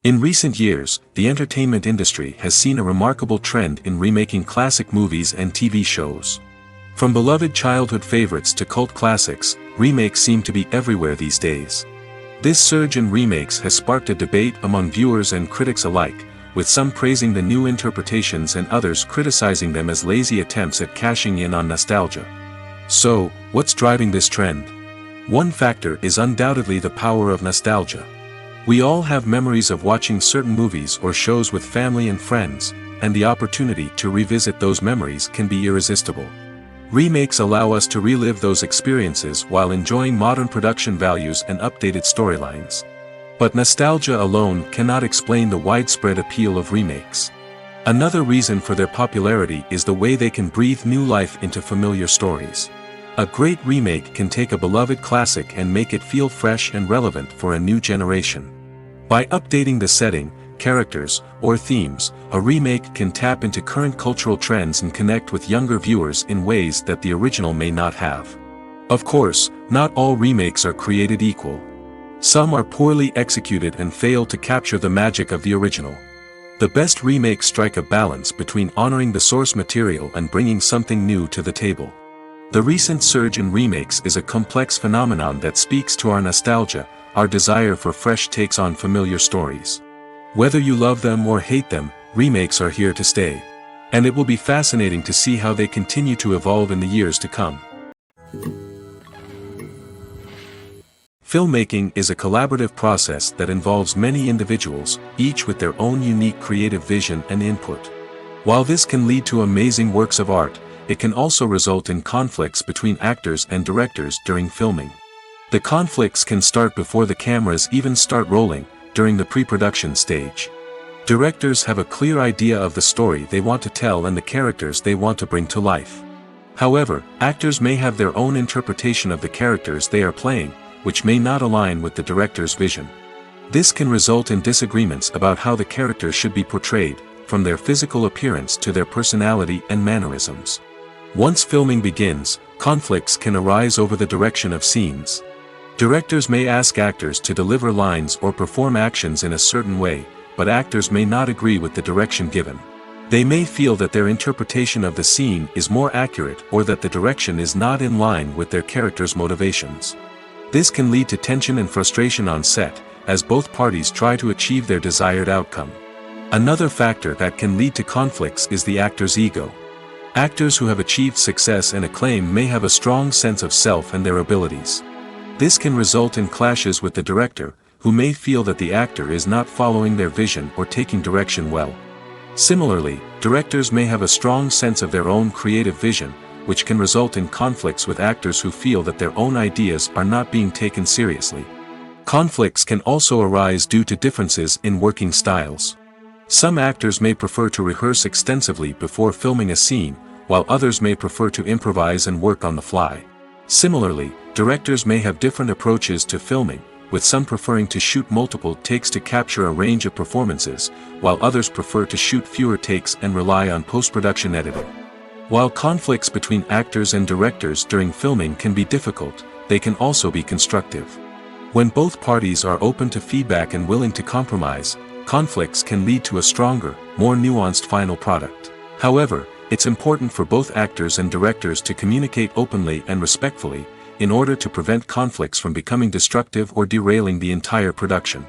In recent years, the entertainment industry has seen a remarkable trend in remaking classic movies and TV shows. From beloved childhood favorites to cult classics, remakes seem to be everywhere these days. This surge in remakes has sparked a debate among viewers and critics alike, with some praising the new interpretations and others criticizing them as lazy attempts at cashing in on nostalgia. So, what's driving this trend? One factor is undoubtedly the power of nostalgia. We all have memories of watching certain movies or shows with family and friends, and the opportunity to revisit those memories can be irresistible. Remakes allow us to relive those experiences while enjoying modern production values and updated storylines. But nostalgia alone cannot explain the widespread appeal of remakes. Another reason for their popularity is the way they can breathe new life into familiar stories. A great remake can take a beloved classic and make it feel fresh and relevant for a new generation. By updating the setting, characters, or themes, a remake can tap into current cultural trends and connect with younger viewers in ways that the original may not have. Of course, not all remakes are created equal. Some are poorly executed and fail to capture the magic of the original. The best remakes strike a balance between honoring the source material and bringing something new to the table. The recent surge in remakes is a complex phenomenon that speaks to our nostalgia, our desire for fresh takes on familiar stories. Whether you love them or hate them, remakes are here to stay. And it will be fascinating to see how they continue to evolve in the years to come. Filmmaking is a collaborative process that involves many individuals, each with their own unique creative vision and input. While this can lead to amazing works of art, it can also result in conflicts between actors and directors during filming. The conflicts can start before the cameras even start rolling, during the pre-production stage. Directors have a clear idea of the story they want to tell and the characters they want to bring to life. However, actors may have their own interpretation of the characters they are playing, which may not align with the director's vision. This can result in disagreements about how the characters should be portrayed, from their physical appearance to their personality and mannerisms. Once filming begins, conflicts can arise over the direction of scenes. Directors may ask actors to deliver lines or perform actions in a certain way, but actors may not agree with the direction given. They may feel that their interpretation of the scene is more accurate or that the direction is not in line with their character's motivations. This can lead to tension and frustration on set, as both parties try to achieve their desired outcome. Another factor that can lead to conflicts is the actor's ego. Actors who have achieved success and acclaim may have a strong sense of self and their abilities. This can result in clashes with the director, who may feel that the actor is not following their vision or taking direction well. Similarly, directors may have a strong sense of their own creative vision, which can result in conflicts with actors who feel that their own ideas are not being taken seriously. Conflicts can also arise due to differences in working styles. Some actors may prefer to rehearse extensively before filming a scene, while others may prefer to improvise and work on the fly. Similarly, directors may have different approaches to filming, with some preferring to shoot multiple takes to capture a range of performances, while others prefer to shoot fewer takes and rely on post-production editing. While conflicts between actors and directors during filming can be difficult, they can also be constructive. When both parties are open to feedback and willing to compromise, conflicts can lead to a stronger, more nuanced final product. However, it's important for both actors and directors to communicate openly and respectfully, in order to prevent conflicts from becoming destructive or derailing the entire production.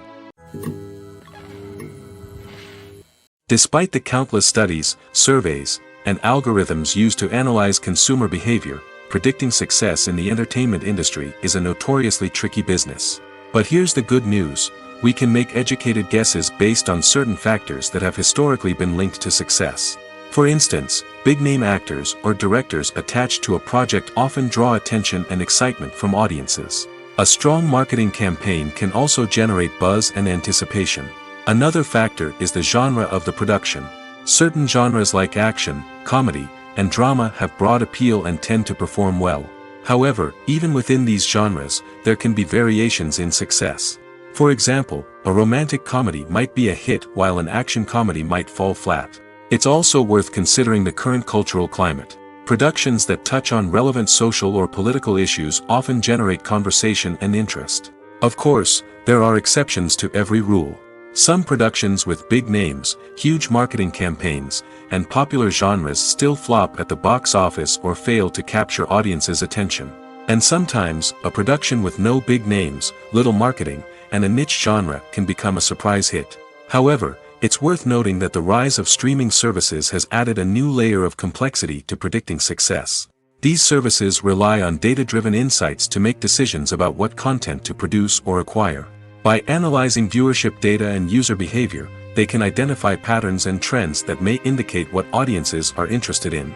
Despite the countless studies, surveys, and algorithms used to analyze consumer behavior, predicting success in the entertainment industry is a notoriously tricky business. But here's the good news: we can make educated guesses based on certain factors that have historically been linked to success. For instance, big-name actors or directors attached to a project often draw attention and excitement from audiences. A strong marketing campaign can also generate buzz and anticipation. Another factor is the genre of the production. Certain genres like action, comedy, and drama have broad appeal and tend to perform well. However, even within these genres, there can be variations in success. For example, a romantic comedy might be a hit while an action comedy might fall flat. It's also worth considering the current cultural climate. Productions that touch on relevant social or political issues often generate conversation and interest. Of course, there are exceptions to every rule. Some productions with big names, huge marketing campaigns, and popular genres still flop at the box office or fail to capture audiences' attention. And sometimes, a production with no big names, little marketing, and a niche genre can become a surprise hit. However, it's worth noting that the rise of streaming services has added a new layer of complexity to predicting success. These services rely on data-driven insights to make decisions about what content to produce or acquire. By analyzing viewership data and user behavior, they can identify patterns and trends that may indicate what audiences are interested in.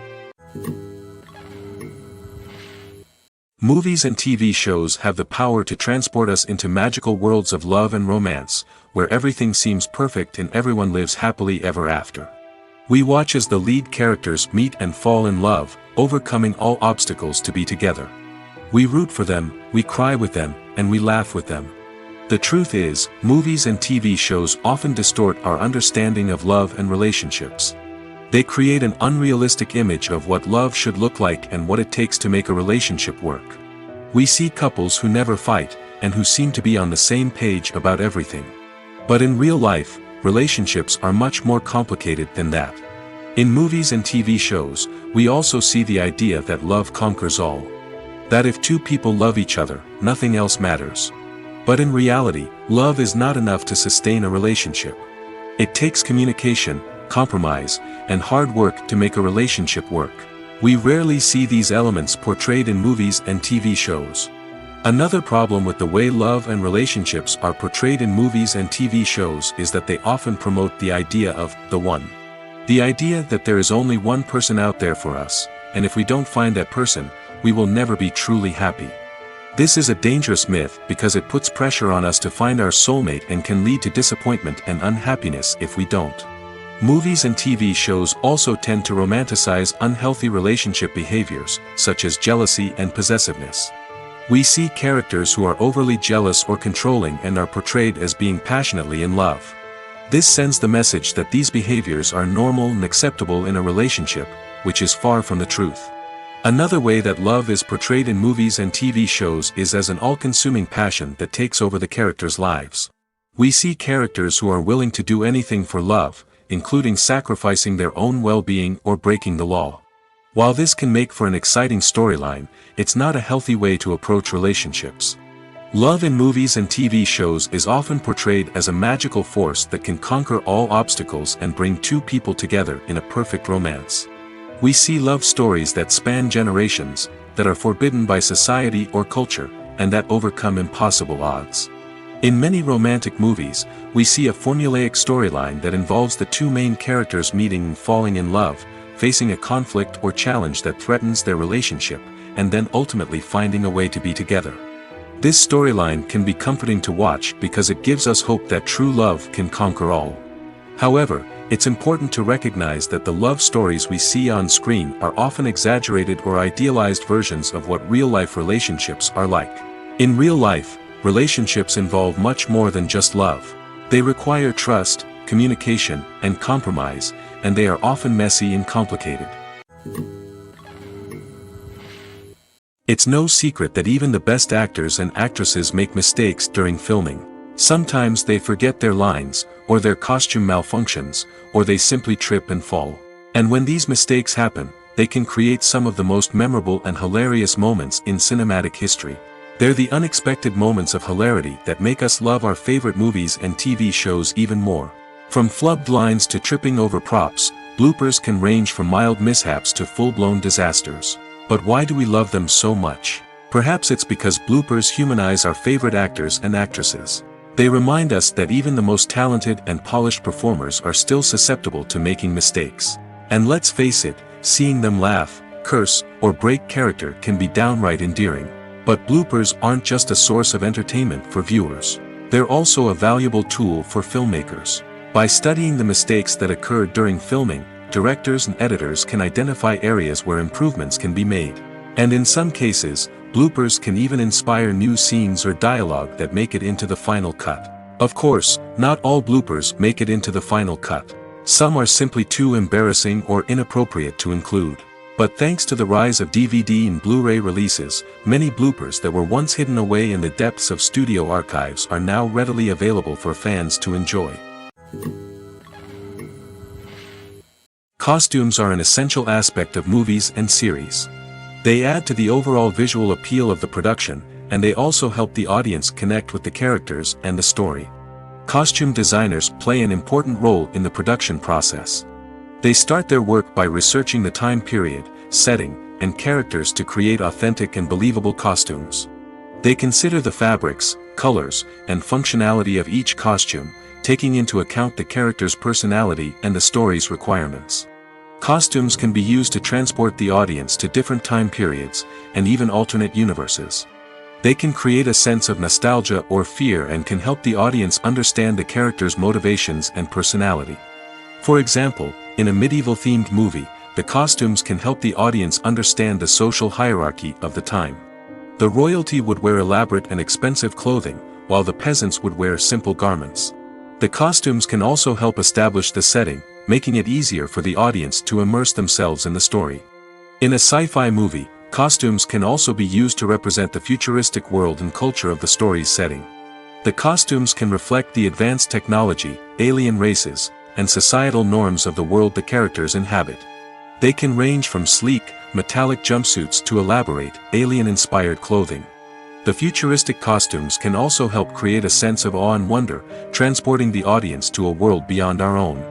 Movies and TV shows have the power to transport us into magical worlds of love and romance, where everything seems perfect and everyone lives happily ever after. We watch as the lead characters meet and fall in love, overcoming all obstacles to be together. We root for them, we cry with them, and we laugh with them. The truth is, movies and TV shows often distort our understanding of love and relationships. They create an unrealistic image of what love should look like and what it takes to make a relationship work. We see couples who never fight, and who seem to be on the same page about everything. But in real life, relationships are much more complicated than that. In movies and TV shows, we also see the idea that love conquers all. That if two people love each other, nothing else matters. But in reality, love is not enough to sustain a relationship. It takes communication, compromise, and hard work to make a relationship work. We rarely see these elements portrayed in movies and TV shows. Another problem with the way love and relationships are portrayed in movies and TV shows is that they often promote the idea of the one. The idea that there is only one person out there for us, and if we don't find that person, we will never be truly happy. This is a dangerous myth because it puts pressure on us to find our soulmate and can lead to disappointment and unhappiness if we don't. Movies and TV shows also tend to romanticize unhealthy relationship behaviors, such as jealousy and possessiveness. We see characters who are overly jealous or controlling and are portrayed as being passionately in love. This sends the message that these behaviors are normal and acceptable in a relationship, which is far from the truth. Another way that love is portrayed in movies and TV shows is as an all-consuming passion that takes over the characters' lives. We see characters who are willing to do anything for love, including sacrificing their own well-being or breaking the law. While this can make for an exciting storyline, it's not a healthy way to approach relationships. Love in movies and TV shows is often portrayed as a magical force that can conquer all obstacles and bring two people together in a perfect romance. We see love stories that span generations, that are forbidden by society or culture, and that overcome impossible odds. In many romantic movies, we see a formulaic storyline that involves the two main characters meeting and falling in love, facing a conflict or challenge that threatens their relationship, and then ultimately finding a way to be together. This storyline can be comforting to watch because it gives us hope that true love can conquer all. However, it's important to recognize that the love stories we see on screen are often exaggerated or idealized versions of what real-life relationships are like. In real life, relationships involve much more than just love. They require trust, communication, and compromise, and they are often messy and complicated. It's no secret that even the best actors and actresses make mistakes during filming. Sometimes they forget their lines, or their costume malfunctions, or they simply trip and fall. And when these mistakes happen, they can create some of the most memorable and hilarious moments in cinematic history. They're the unexpected moments of hilarity that make us love our favorite movies and TV shows even more. From flubbed lines to tripping over props, bloopers can range from mild mishaps to full-blown disasters. But why do we love them so much? Perhaps it's because bloopers humanize our favorite actors and actresses. They remind us that even the most talented and polished performers are still susceptible to making mistakes. And let's face it, seeing them laugh, curse, or break character can be downright endearing. But bloopers aren't just a source of entertainment for viewers. They're also a valuable tool for filmmakers. By studying the mistakes that occurred during filming, directors and editors can identify areas where improvements can be made. And in some cases, bloopers can even inspire new scenes or dialogue that make it into the final cut. Of course, not all bloopers make it into the final cut. Some are simply too embarrassing or inappropriate to include. But thanks to the rise of DVD and Blu-ray releases, many bloopers that were once hidden away in the depths of studio archives are now readily available for fans to enjoy. Costumes are an essential aspect of movies and series. They add to the overall visual appeal of the production, and they also help the audience connect with the characters and the story. Costume designers play an important role in the production process. They start their work by researching the time period, setting, and characters to create authentic and believable costumes. They consider the fabrics, colors, and functionality of each costume, taking into account the character's personality and the story's requirements. Costumes can be used to transport the audience to different time periods, and even alternate universes. They can create a sense of nostalgia or fear and can help the audience understand the character's motivations and personality. For example, in a medieval-themed movie, the costumes can help the audience understand the social hierarchy of the time. The royalty would wear elaborate and expensive clothing, while the peasants would wear simple garments. The costumes can also help establish the setting, making it easier for the audience to immerse themselves in the story. In a sci-fi movie, costumes can also be used to represent the futuristic world and culture of the story's setting. The costumes can reflect the advanced technology, alien races, and societal norms of the world the characters inhabit. They can range from sleek, metallic jumpsuits to elaborate, alien-inspired clothing. The futuristic costumes can also help create a sense of awe and wonder, transporting the audience to a world beyond our own.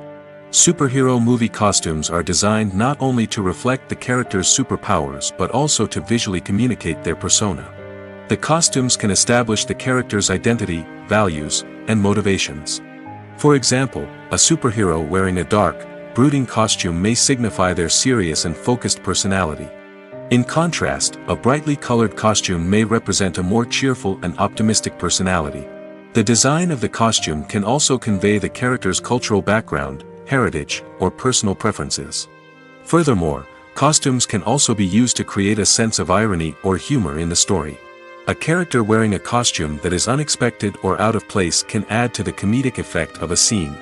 Superhero movie costumes are designed not only to reflect the character's superpowers but also to visually communicate their persona. The costumes can establish the character's identity, values, and motivations. For example, a superhero wearing a dark, brooding costume may signify their serious and focused personality. In contrast, a brightly colored costume may represent a more cheerful and optimistic personality. The design of the costume can also convey the character's cultural background, heritage, or personal preferences. Furthermore, costumes can also be used to create a sense of irony or humor in the story. A character wearing a costume that is unexpected or out of place can add to the comedic effect of a scene.